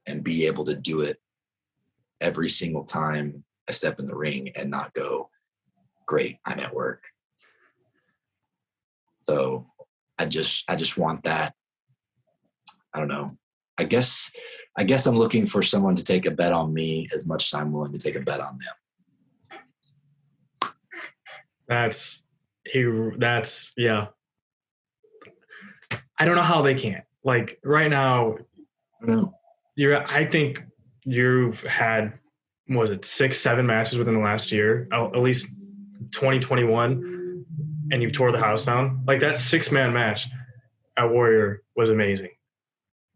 and be able to do it every single time I step in the ring and not go, great, I'm at work. So I just want that. I don't know. I guess I'm looking for someone to take a bet on me as much as I'm willing to take a bet on them. That's yeah. I don't know how they can't. Like right now, I don't know. I think you've had, what was it, 6-7 matches within the last year, at least 2021, and you've tore the house down. Like that 6-man match at Warrior was amazing.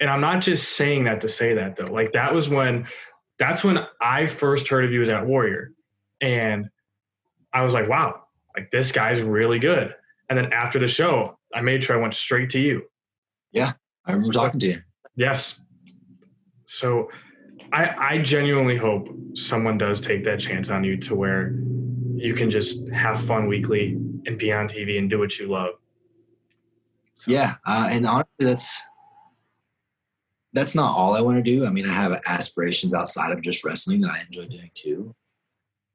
And I'm not just saying that to say that though. Like that's when I first heard of you was at Warrior. And I was like, wow, like this guy's really good. And then after the show, I made sure I went straight to you. Yeah, I remember talking to you. Yes. So I genuinely hope someone does take that chance on you to where you can just have fun weekly and be on TV and do what you love. So. Yeah, and honestly, that's not all I want to do. I mean, I have aspirations outside of just wrestling that I enjoy doing too.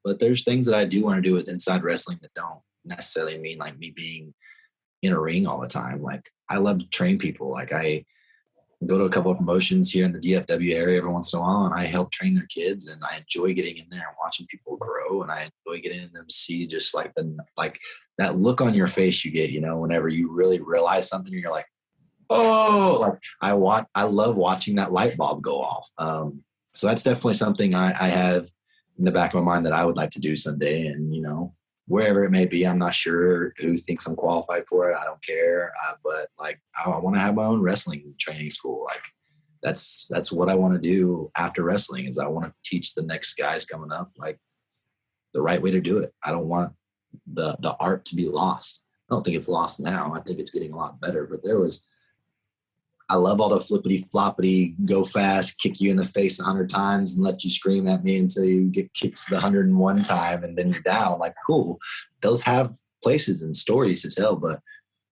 But there's things that I do want to do with inside wrestling that don't necessarily mean like me being in a ring all the time. Like I love to train people. Like I go to a couple of promotions here in the DFW area every once in a while, and I help train their kids, and I enjoy getting in there and watching people grow, and I enjoy getting in them see just like that look on your face you get, you know, whenever you really realize something, you're like, oh, like I love watching that light bulb go off. So that's definitely something I have in the back of my mind that I would like to do someday. And, you know, wherever it may be, I'm not sure who thinks I'm qualified for it. I don't care. But like, I want to have my own wrestling training school. Like that's what I want to do after wrestling is I want to teach the next guys coming up, like the right way to do it. I don't want the art to be lost. I don't think it's lost now. I think it's getting a lot better, but I love all the flippity floppity, go fast, kick you in the face 100 times and let you scream at me until you get kicked the 101 time and then you're down. Like, cool. Those have places and stories to tell, but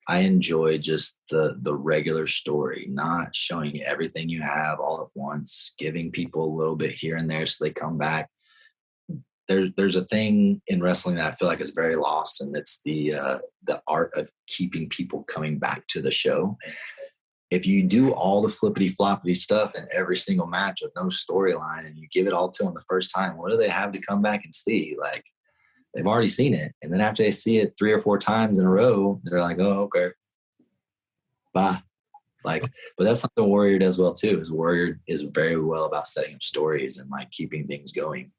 I enjoy just the regular story, not showing everything you have all at once, giving people a little bit here and there so they come back. There's a thing in wrestling that I feel like is very lost, and it's the art of keeping people coming back to the show. If you do all the flippity floppity stuff in every single match with no storyline and you give it all to them the first time, what do they have to come back and see? Like they've already seen it. And then after they see it 3 or 4 times in a row, they're like, oh, okay, bye. Like, but that's something Warrior does well too, is Warrior is very well about setting up stories and like keeping things going.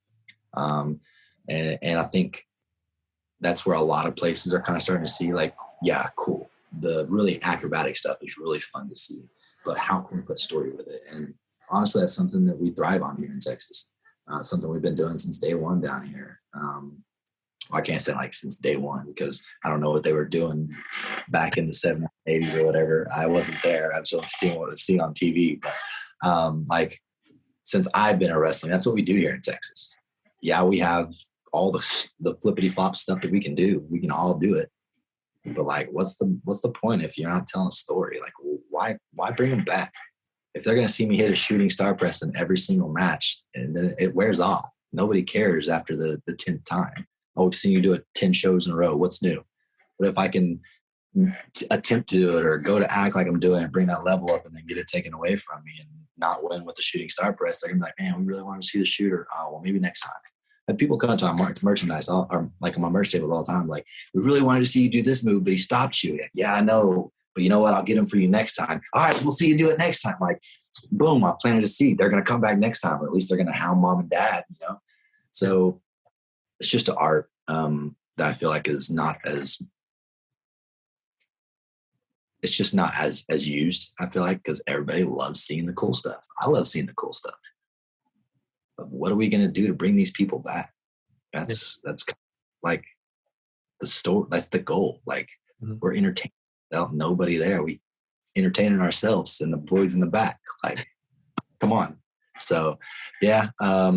And I think that's where a lot of places are kind of starting to see like, yeah, cool. The really acrobatic stuff is really fun to see, but how can we put story with it? And honestly, that's something that we thrive on here in Texas. Something we've been doing since day one down here. I can't say like since day one because I don't know what they were doing back in the 70s, 80s or whatever. I wasn't there. I've just seen what I've seen on TV. But like since I've been in wrestling, that's what we do here in Texas. Yeah, we have all the flippity flop stuff that we can do. We can all do it. But like, what's the point if you're not telling a story? Like, why bring them back? If they're going to see me hit a shooting star press in every single match and then it wears off, nobody cares after the 10th time. Oh, we've seen you do it 10 shows in a row. What's new? But if I can attempt to do it or go to act like I'm doing it, bring that level up and then get it taken away from me and not win with the shooting star press, they're gonna be like, man, we really want to see the shooter. Oh, well, maybe next time. And people come to our merchandise, or like on my merch table all the time, like, we really wanted to see you do this move, but he stopped you. Yeah, I know. But you know what? I'll get him for you next time. All right, we'll see you do it next time. Like, boom, I planted a seed. They're going to come back next time, or at least they're going to hound mom and dad, you know? So it's just an art that I feel like is not as, it's just not as used, I feel like, because everybody loves seeing the cool stuff. I love seeing the cool stuff. But what are we going to do to bring these people back? That's like the story. That's the goal. Like, we're entertaining without nobody there. We entertaining ourselves and the boys in the back. Like, come on. So yeah. I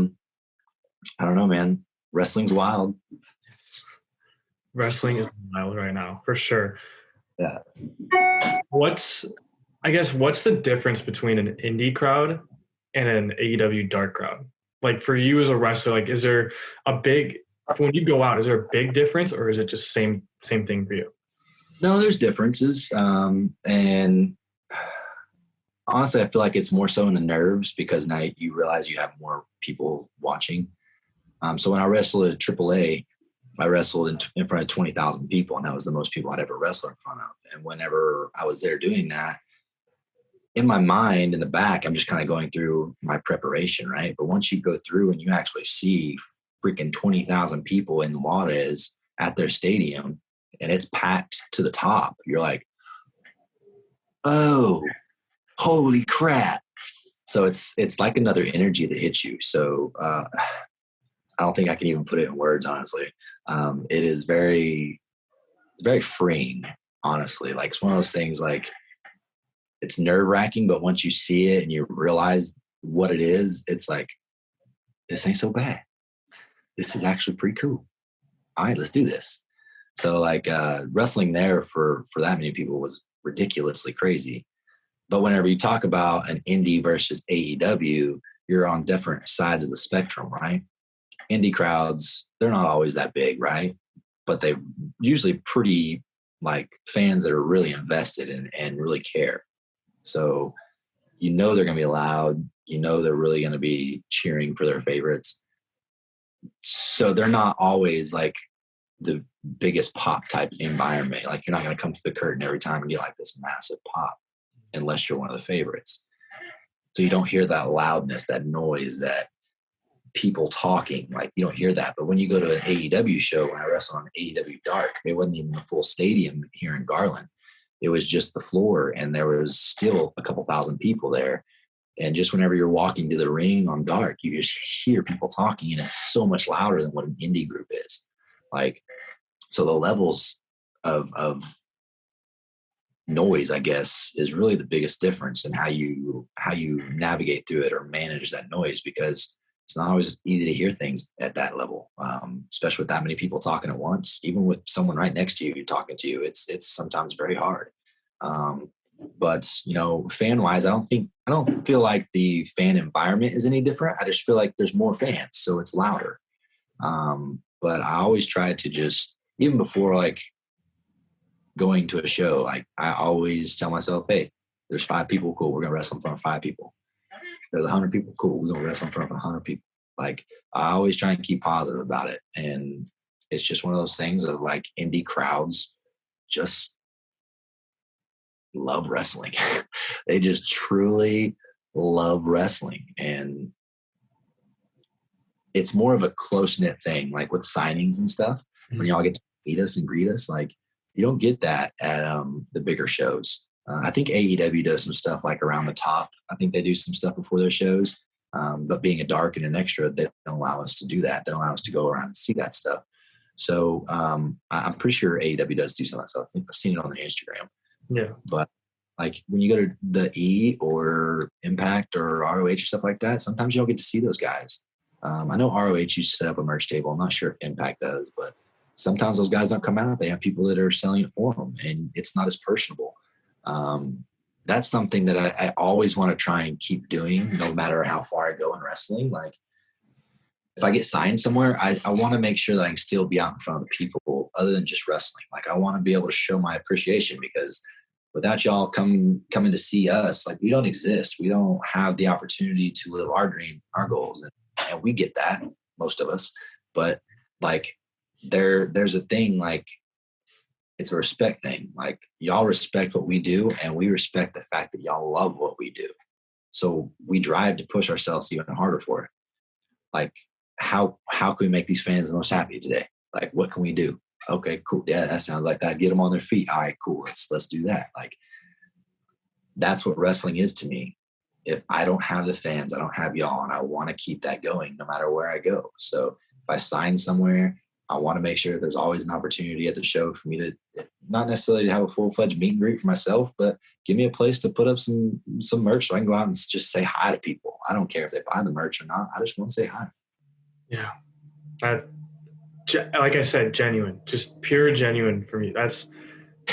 don't know, man. Wrestling's wild. Wrestling is wild right now, for sure. Yeah. What's the difference between an indie crowd and an AEW dark crowd? Like, for you as a wrestler, like, is there when you go out, is there a big difference, or is it just same thing for you? No, there's differences. And honestly, I feel like it's more so in the nerves because now you realize you have more people watching. So when I wrestled at AAA, I wrestled in front of 20,000 people, and that was the most people I'd ever wrestled in front of. And whenever I was there doing that, in my mind, in the back, I'm just kind of going through my preparation, right? But once you go through and you actually see freaking 20,000 people in Juarez at their stadium, and it's packed to the top, you're like, oh, holy crap. So it's like another energy that hits you. So I don't think I can even put it in words, honestly. It is very freeing, honestly. Like, it's one of those things, like, it's nerve-wracking, but once you see it and you realize what it is, it's like, this ain't so bad. This is actually pretty cool. All right, let's do this. So, like, wrestling there for that many people was ridiculously crazy. But whenever you talk about an indie versus AEW, you're on different sides of the spectrum, right? Indie crowds, they're not always that big, right? But they're usually pretty, like, fans that are really invested and really care. So you know they're going to be loud. You know they're really going to be cheering for their favorites. So they're not always like the biggest pop type environment. Like, you're not going to come through the curtain every time and get like this massive pop unless you're one of the favorites. So you don't hear that loudness, that noise, that people talking. Like, you don't hear that. But when you go to an AEW show, when I wrestled on AEW Dark, it wasn't even a full stadium here in Garland. It was just the floor, and there was still a couple thousand people there. And just whenever you're walking to the ring on Dark, you just hear people talking, and it's so much louder than what an indie group is. Like, so the levels of noise, I guess, is really the biggest difference in how you navigate through it or manage that noise, because it's not always easy to hear things at that level, especially with that many people talking at once. Even with someone right next to you talking to you, it's sometimes very hard. But, you know, fan wise, I don't feel like the fan environment is any different. I just feel like there's more fans, so it's louder. But I always try to just, even before like going to a show, like, I always tell myself, hey, there's 5 people, cool, we're gonna wrestle in front of 5 people. There's 100 people, cool, we're gonna wrestle in front of 100 people. Like, I always try and keep positive about it. And it's just one of those things of, like, indie crowds just love wrestling. They just truly love wrestling. And it's more of a close-knit thing, like with signings and stuff. When y'all get to meet us and greet us, like, you don't get that at the bigger shows. I think AEW does some stuff like around the top. I think they do some stuff before their shows. But being a dark and an extra, they don't allow us to do that. They don't allow us to go around and see that stuff. So I'm pretty sure AEW does do some of that stuff. I think I've seen it on their Instagram. Yeah. But like, when you go to the E or Impact or ROH or stuff like that, sometimes you don't get to see those guys. I know ROH used to set up a merch table. I'm not sure if Impact does, but sometimes those guys don't come out. They have people that are selling it for them, and it's not as personable. That's something that I always want to try and keep doing, no matter how far I go in wrestling. Like, if I get signed somewhere, I want to make sure that I can still be out in front of the people other than just wrestling. Like, I want to be able to show my appreciation, because without y'all coming to see us, like, we don't exist. We don't have the opportunity to live our dream, our goals. And we get that, most of us. But like, there's a thing, like, it's a respect thing. Like, y'all respect what we do, and we respect the fact that y'all love what we do. So we drive to push ourselves even harder for it. Like, how can we make these fans the most happy today? Like, what can we do? Okay, cool. Yeah, that sounds like that. Get them on their feet. All right, cool. Let's do that. Like, that's what wrestling is to me. If I don't have the fans, I don't have y'all, and I want to keep that going no matter where I go. So if I sign somewhere, I want to make sure there's always an opportunity at the show for me to, not necessarily to have a full-fledged meet and greet for myself, but give me a place to put up some merch so I can go out and just say hi to people. I don't care if they buy the merch or not. I just want to say hi. Yeah. Like I said, genuine, just pure genuine for me. That's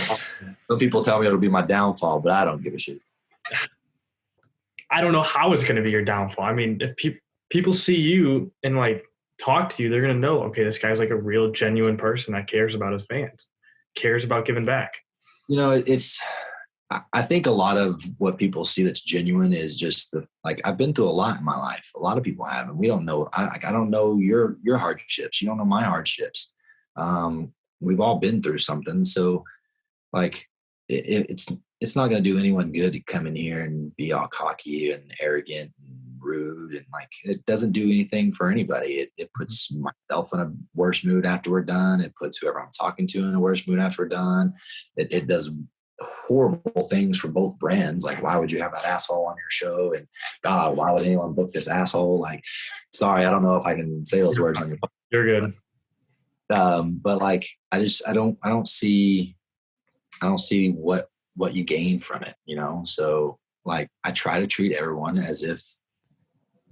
awesome. Some people tell me it'll be my downfall, but I don't give a shit. I don't know how it's going to be your downfall. I mean, if people see you and like talk to you, they're going to know, okay, this guy's like a real genuine person that cares about his fans, cares about giving back. You know, I think a lot of what people see that's genuine is just like, I've been through a lot in my life. A lot of people have, and we don't know. I don't know your hardships. You don't know my hardships. We've all been through something. So like, it's not going to do anyone good to come in here and be all cocky and arrogant and rude. And like, it doesn't do anything for anybody. It puts myself in a worse mood after we're done. It puts whoever I'm talking to in a worse mood after we're done. It does horrible things for both brands. Like, why would you have that asshole on your show? And God, why would anyone book this asshole? Like, sorry, I don't know if I can say those words on your podcast. You're good. But like, I don't see what you gain from it, you know? So like, I try to treat everyone as if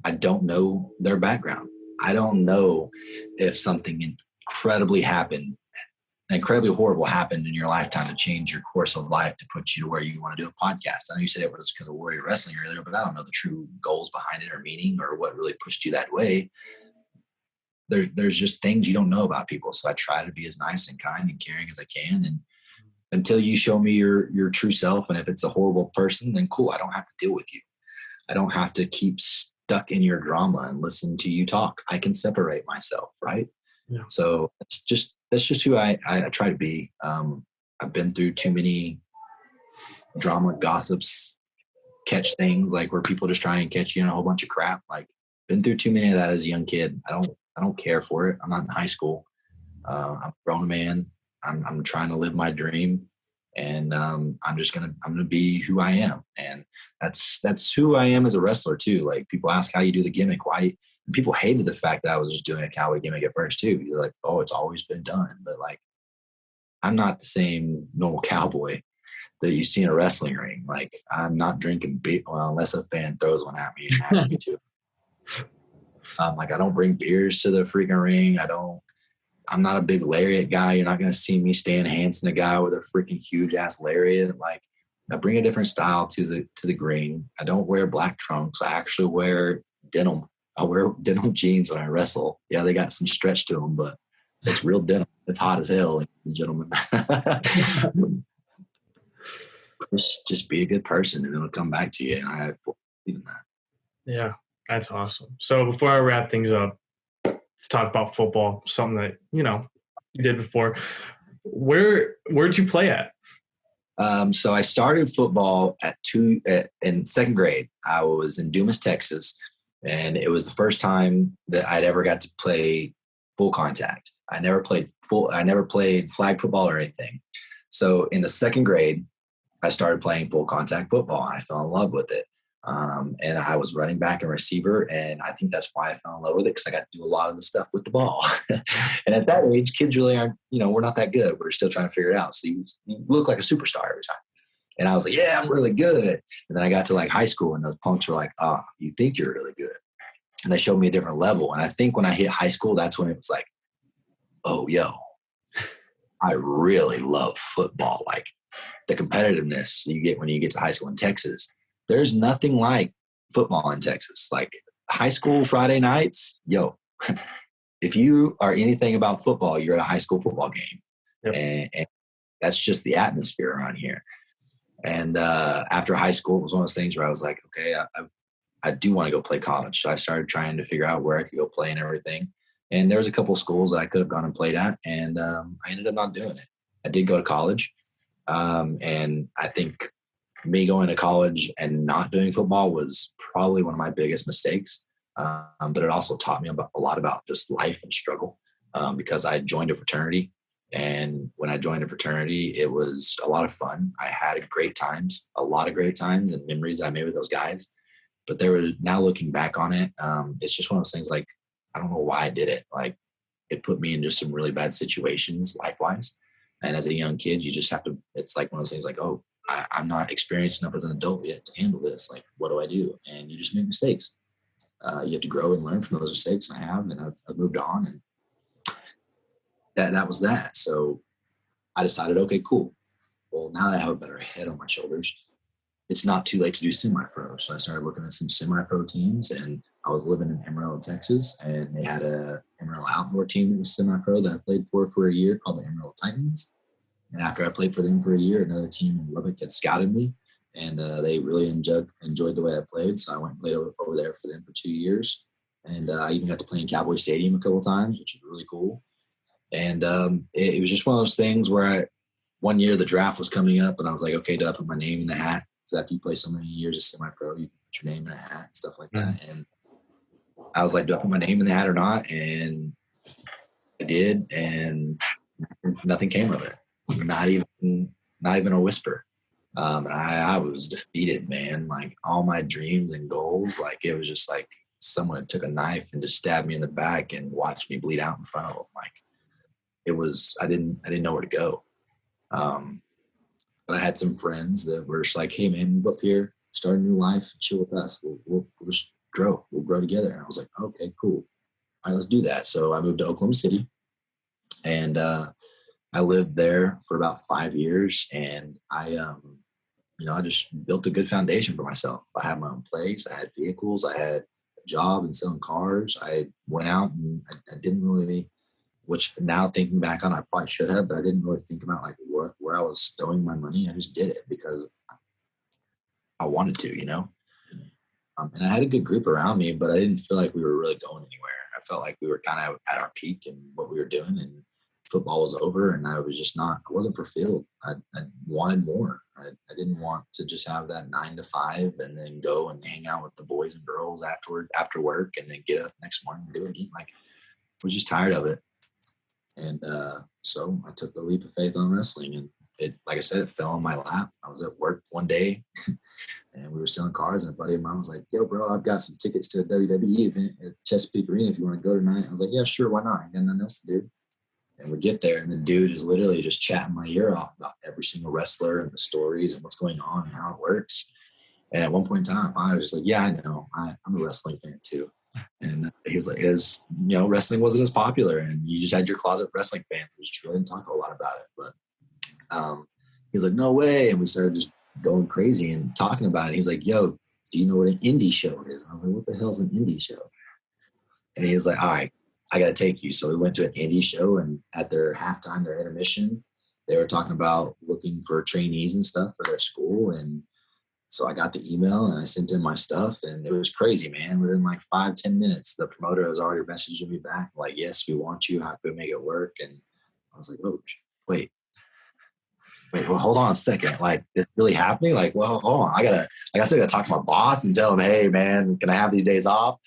I don't know their background. I don't know if something incredibly horrible happened in your lifetime to change your course of life to put you to where you want to do a podcast. I know you said it was because of Warrior Wrestling earlier, but I don't know the true goals behind it or meaning or what really pushed you that way. There's just things you don't know about people. So I try to be as nice and kind and caring as I can. And until you show me your true self, and if it's a horrible person, then cool, I don't have to deal with you. I don't have to keep stuck in your drama and listen to you talk. I can separate myself, right? Yeah. So that's just who I try to be. I've been through too many drama, gossips, catch things like where people just try and catch you in a whole bunch of crap. Like, been through too many of that as a young kid. I don't care for it. I'm not in high school. I'm a grown man. I'm trying to live my dream, and I'm gonna be who I am, and that's who I am as a wrestler too. Like, people ask how you do the gimmick, why? And people hated the fact that I was just doing a cowboy gimmick at first too. Because like, oh, it's always been done, but like, I'm not the same normal cowboy that you see in a wrestling ring. Like, I'm not drinking beer, well, unless a fan throws one at me and asks me to. Like, I don't bring beers to the freaking ring. I'm not a big lariat guy. You're not going to see me Stan Hansen, a guy with a freaking huge ass lariat. Like, I bring a different style to the ring. I don't wear black trunks. I actually wear denim. I wear denim jeans when I wrestle. Yeah, they got some stretch to them, but it's real denim. It's hot as hell, ladies and gentlemen. Just be a good person, and it'll come back to you. And I believe in that. Yeah, that's awesome. So before I wrap things up, let's talk about football, something that, you did before. Where'd you play at? So I started football in second grade. I was in Dumas, Texas, and it was the first time that I'd ever got to play full contact. I never played flag football or anything. So in the second grade, I started playing full contact football, and I fell in love with it. And I was running back and receiver, and I think that's why I fell in love with it, because I got to do a lot of the stuff with the ball. And at that age, kids really aren't, we're not that good. We're still trying to figure it out. So you look like a superstar every time. And I was like, yeah, I'm really good. And then I got to like high school, and those punks were like, you think you're really good. And they showed me a different level. And I think when I hit high school, that's when it was like, oh, yo, I really love football. Like, the competitiveness you get when you get to high school in Texas. There's nothing like football in Texas. Like, high school Friday nights, yo, if you are anything about football, you're at a high school football game. Yep. And that's just the atmosphere around here. And after high school, it was one of those things where I was like, okay, I do want to go play college. So I started trying to figure out where I could go play and everything. And there was a couple of schools that I could have gone and played at, and I ended up not doing it. I did go to college, and I think me going to college and not doing football was probably one of my biggest mistakes. But it also taught me a lot about just life and struggle, because I joined a fraternity. And when I joined a fraternity, it was a lot of fun. I had a lot of great times and memories I made with those guys. But now looking back on it, it's just one of those things like, I don't know why I did it. Like, it put me in just some really bad situations life-wise. And as a young kid, you just have to, it's like one of those things like, oh, I'm not experienced enough as an adult yet to handle this. Like, what do I do? And you just make mistakes. You have to grow and learn from those mistakes. I have, and I've moved on, and that was that. So I decided, okay, cool. Well, now that I have a better head on my shoulders, it's not too late to do semi-pro. So I started looking at some semi-pro teams, and I was living in Amarillo, Texas, and they had a Amarillo outdoor team that was semi-pro that I played for a year called the Amarillo Titans. And after I played for them for a year, another team in Lubbock had scouted me, and they really enjoyed the way I played. So I went and played over there for them for 2 years. And I even got to play in Cowboy Stadium a couple of times, which was really cool. And it was just one of those things where one year the draft was coming up, and I was like, okay, do I put my name in the hat? Because after you play so many years as semi-pro, you can put your name in a hat and stuff like that. And I was like, do I put my name in the hat or not? And I did, and nothing came of it. Not even a whisper. And I was defeated, man. Like, all my dreams and goals, like, it was just like someone took a knife and just stabbed me in the back and watched me bleed out in front of them. Like, it was, I didn't know where to go. But I had some friends that were just like, hey, man, move up here, start a new life, chill with us. We'll just grow. We'll grow together. And I was like, okay, cool. All right, let's do that. So I moved to Oklahoma City, and I lived there for about 5 years. And I just built a good foundation for myself. I had my own place. I had vehicles. I had a job and selling cars. I went out, and I didn't really, which now thinking back on, I probably should have, but I didn't really think about like where I was throwing my money. I just did it because I wanted to, you know? And I had a good group around me, but I didn't feel like we were really going anywhere. I felt like we were kind of at our peak in what we were doing, and football was over, and I wasn't fulfilled. I wanted more. I didn't want to just have that 9 to 5 and then go and hang out with the boys and girls after work, and then get up next morning and do it again. Like, I was just tired of it. And so I took the leap of faith on wrestling, and it, like I said, it fell on my lap. I was at work one day and we were selling cars, and a buddy of mine was like, yo, bro, I've got some tickets to a WWE event at Chesapeake Arena if you want to go tonight. I was like, yeah, sure, why not? I got nothing else to do. And we get there, and the dude is literally just chatting my ear off about every single wrestler and the stories and what's going on and how it works. And at one point in time, I was just like, yeah, I know. I'm a wrestling fan too. And he was like, wrestling wasn't as popular, and you just had your closet wrestling fans. You just really didn't talk a lot about it. But he was like, no way. And we started just going crazy and talking about it. He was like, yo, do you know what an indie show is? And I was like, what the hell is an indie show? And he was like, all right, I got to take you. So we went to an indie show, and at their halftime, their intermission, they were talking about looking for trainees and stuff for their school. And so I got the email, and I sent in my stuff, and it was crazy, man. Within like 5-10 minutes, the promoter was already messaging me back, like, yes, we want you. How can we make it work? And I was like, oh, wait, well, hold on a second. Like, it's really happening? Like, well, hold on. I still gotta talk to my boss and tell him, hey, man, can I have these days off?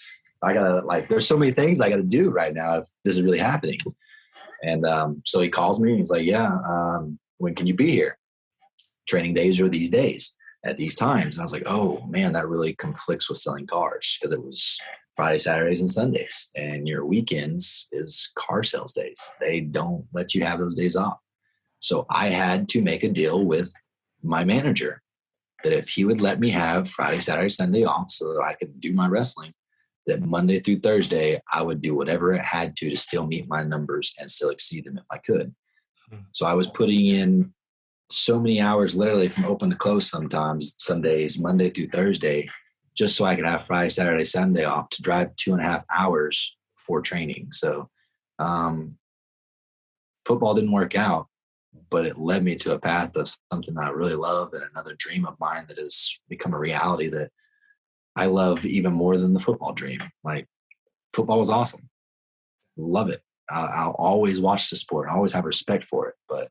I gotta, like, there's so many things I gotta do right now if this is really happening. And so he calls me, and he's like, yeah, when can you be here? Training days are these days at these times. And I was like, oh man, that really conflicts with selling cars, because it was Friday, Saturdays, and Sundays, and your weekends is car sales days. They don't let you have those days off. So I had to make a deal with my manager that if he would let me have Friday, Saturday, Sunday off so that I could do my wrestling, that Monday through Thursday, I would do whatever it had to still meet my numbers and still exceed them if I could. So I was putting in so many hours, literally from open to close sometimes, some days, Monday through Thursday, just so I could have Friday, Saturday, Sunday off to drive 2.5 hours for training. So football didn't work out. but it led me to a path of something that I really love and another dream of mine that has become a reality that I love even more than the football dream. Like, football was awesome. Love it. I'll always watch the sport. I always have respect for it. But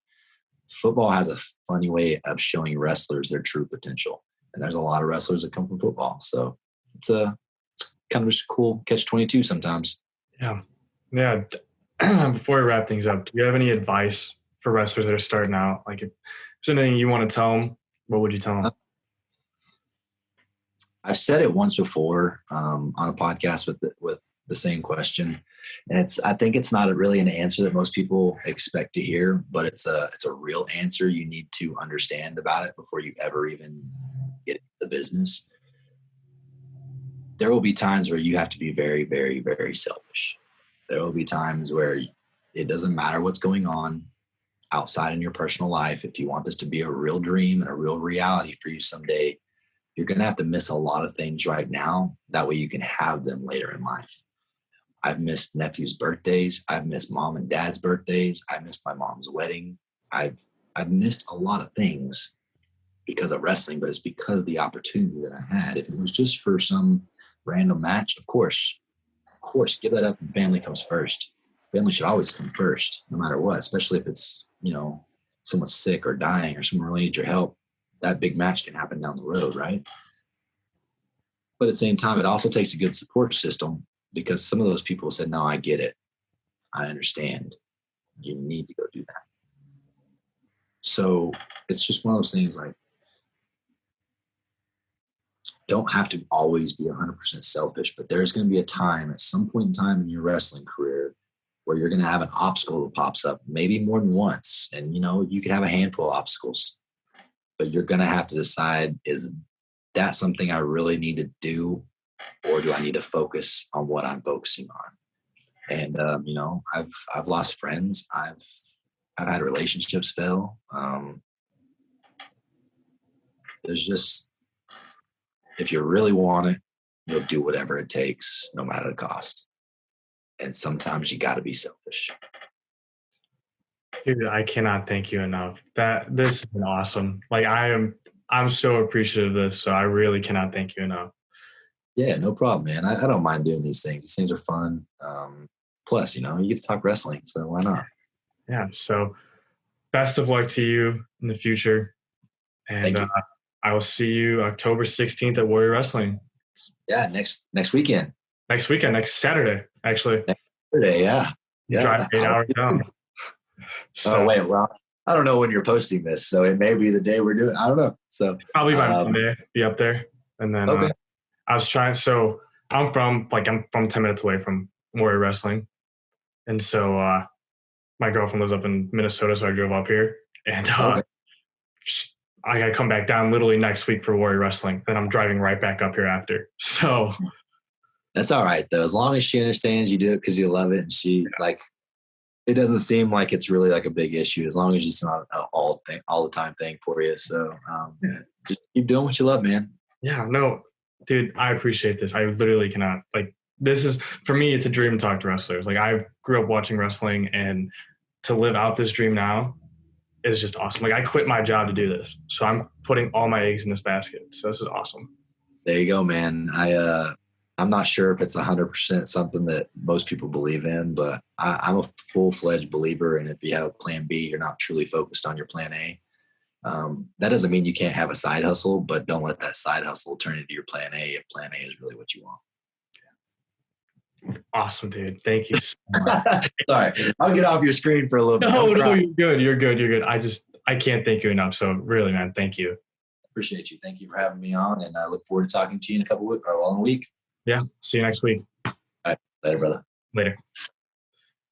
football has a funny way of showing wrestlers their true potential. And there's a lot of wrestlers that come from football. So it's kind of just a cool catch-22 sometimes. Yeah. Yeah. Before we wrap things up, do you have any advice for wrestlers that are starting out? Like, if there's anything you want to tell them, what would you tell them? I've said it once before on a podcast with the same question, and I think it's not really an answer that most people expect to hear, but it's a real answer you need to understand about it before you ever even get into the business. There will be times where you have to be very, very, very selfish. There will be times where it doesn't matter what's going on outside in your personal life. If you want this to be a real dream and a real reality for you someday, you're going to have to miss a lot of things right now. That way you can have them later in life. I've missed nephews' birthdays. I've missed mom and dad's birthdays. I missed my mom's wedding. I've missed a lot of things because of wrestling, but it's because of the opportunity that I had. If it was just for some random match, of course, give that up and family comes first. Family should always come first, no matter what, especially if it's, someone's sick or dying or someone really needs your help. That big match can happen down the road, right? But at the same time, it also takes a good support system, because some of those people said, no, I get it. I understand. You need to go do that. So it's just one of those things, like, don't have to always be 100% selfish, but there's going to be a time at some point in time in your wrestling career where you're going to have an obstacle that pops up, maybe more than once. And, you can have a handful of obstacles, but you're going to have to decide, is that something I really need to do, or do I need to focus on what I'm focusing on? And, I've lost friends. I've had relationships fail. There's just, if you really want it, you'll do whatever it takes, no matter the cost. And sometimes you got to be selfish. Dude, I cannot thank you enough. This has been awesome. Like, I'm so appreciative of this. So I really cannot thank you enough. Yeah, no problem, man. I don't mind doing these things. These things are fun. Plus, you get to talk wrestling, so why not? Yeah. So best of luck to you in the future. And I will see you October 16th at Warrior Wrestling. Yeah, next weekend. Next weekend, next Saturday, actually. Next Saturday, yeah. Drive 8 hours down. So, wait, well, I don't know when you're posting this, so it may be the day we're doing. I don't know. So probably by Monday, be up there. And then okay. I was trying. So I'm from 10 minutes away from Warrior Wrestling, and so my girlfriend lives up in Minnesota, so I drove up here, and I got to come back down literally next week for Warrior Wrestling. Then I'm driving right back up here after. So that's all right, though. As long as she understands you do it because you love it, and she it doesn't seem like it's really like a big issue, as long as it's not an all the time thing for you. So just keep doing what you love, man. Yeah, no, dude, I appreciate this. I literally cannot, this is, for me, it's a dream to talk to wrestlers. Like, I grew up watching wrestling, and to live out this dream now is just awesome. Like, I quit my job to do this. So I'm putting all my eggs in this basket. So this is awesome. There you go, man. I'm not sure if it's 100% something that most people believe in, but I'm a full-fledged believer. And if you have a plan B, you're not truly focused on your plan A. That doesn't mean you can't have a side hustle, but don't let that side hustle turn into your plan A if plan A is really what you want. Awesome, dude. Thank you so much. Sorry, I'll get off your screen for a little bit. No, you're good. You're good. I can't thank you enough. So really, man, thank you. Appreciate you. Thank you for having me on, and I look forward to talking to you in a couple of weeks or in a week. Yeah. See you next week. All right. Later, brother. Later.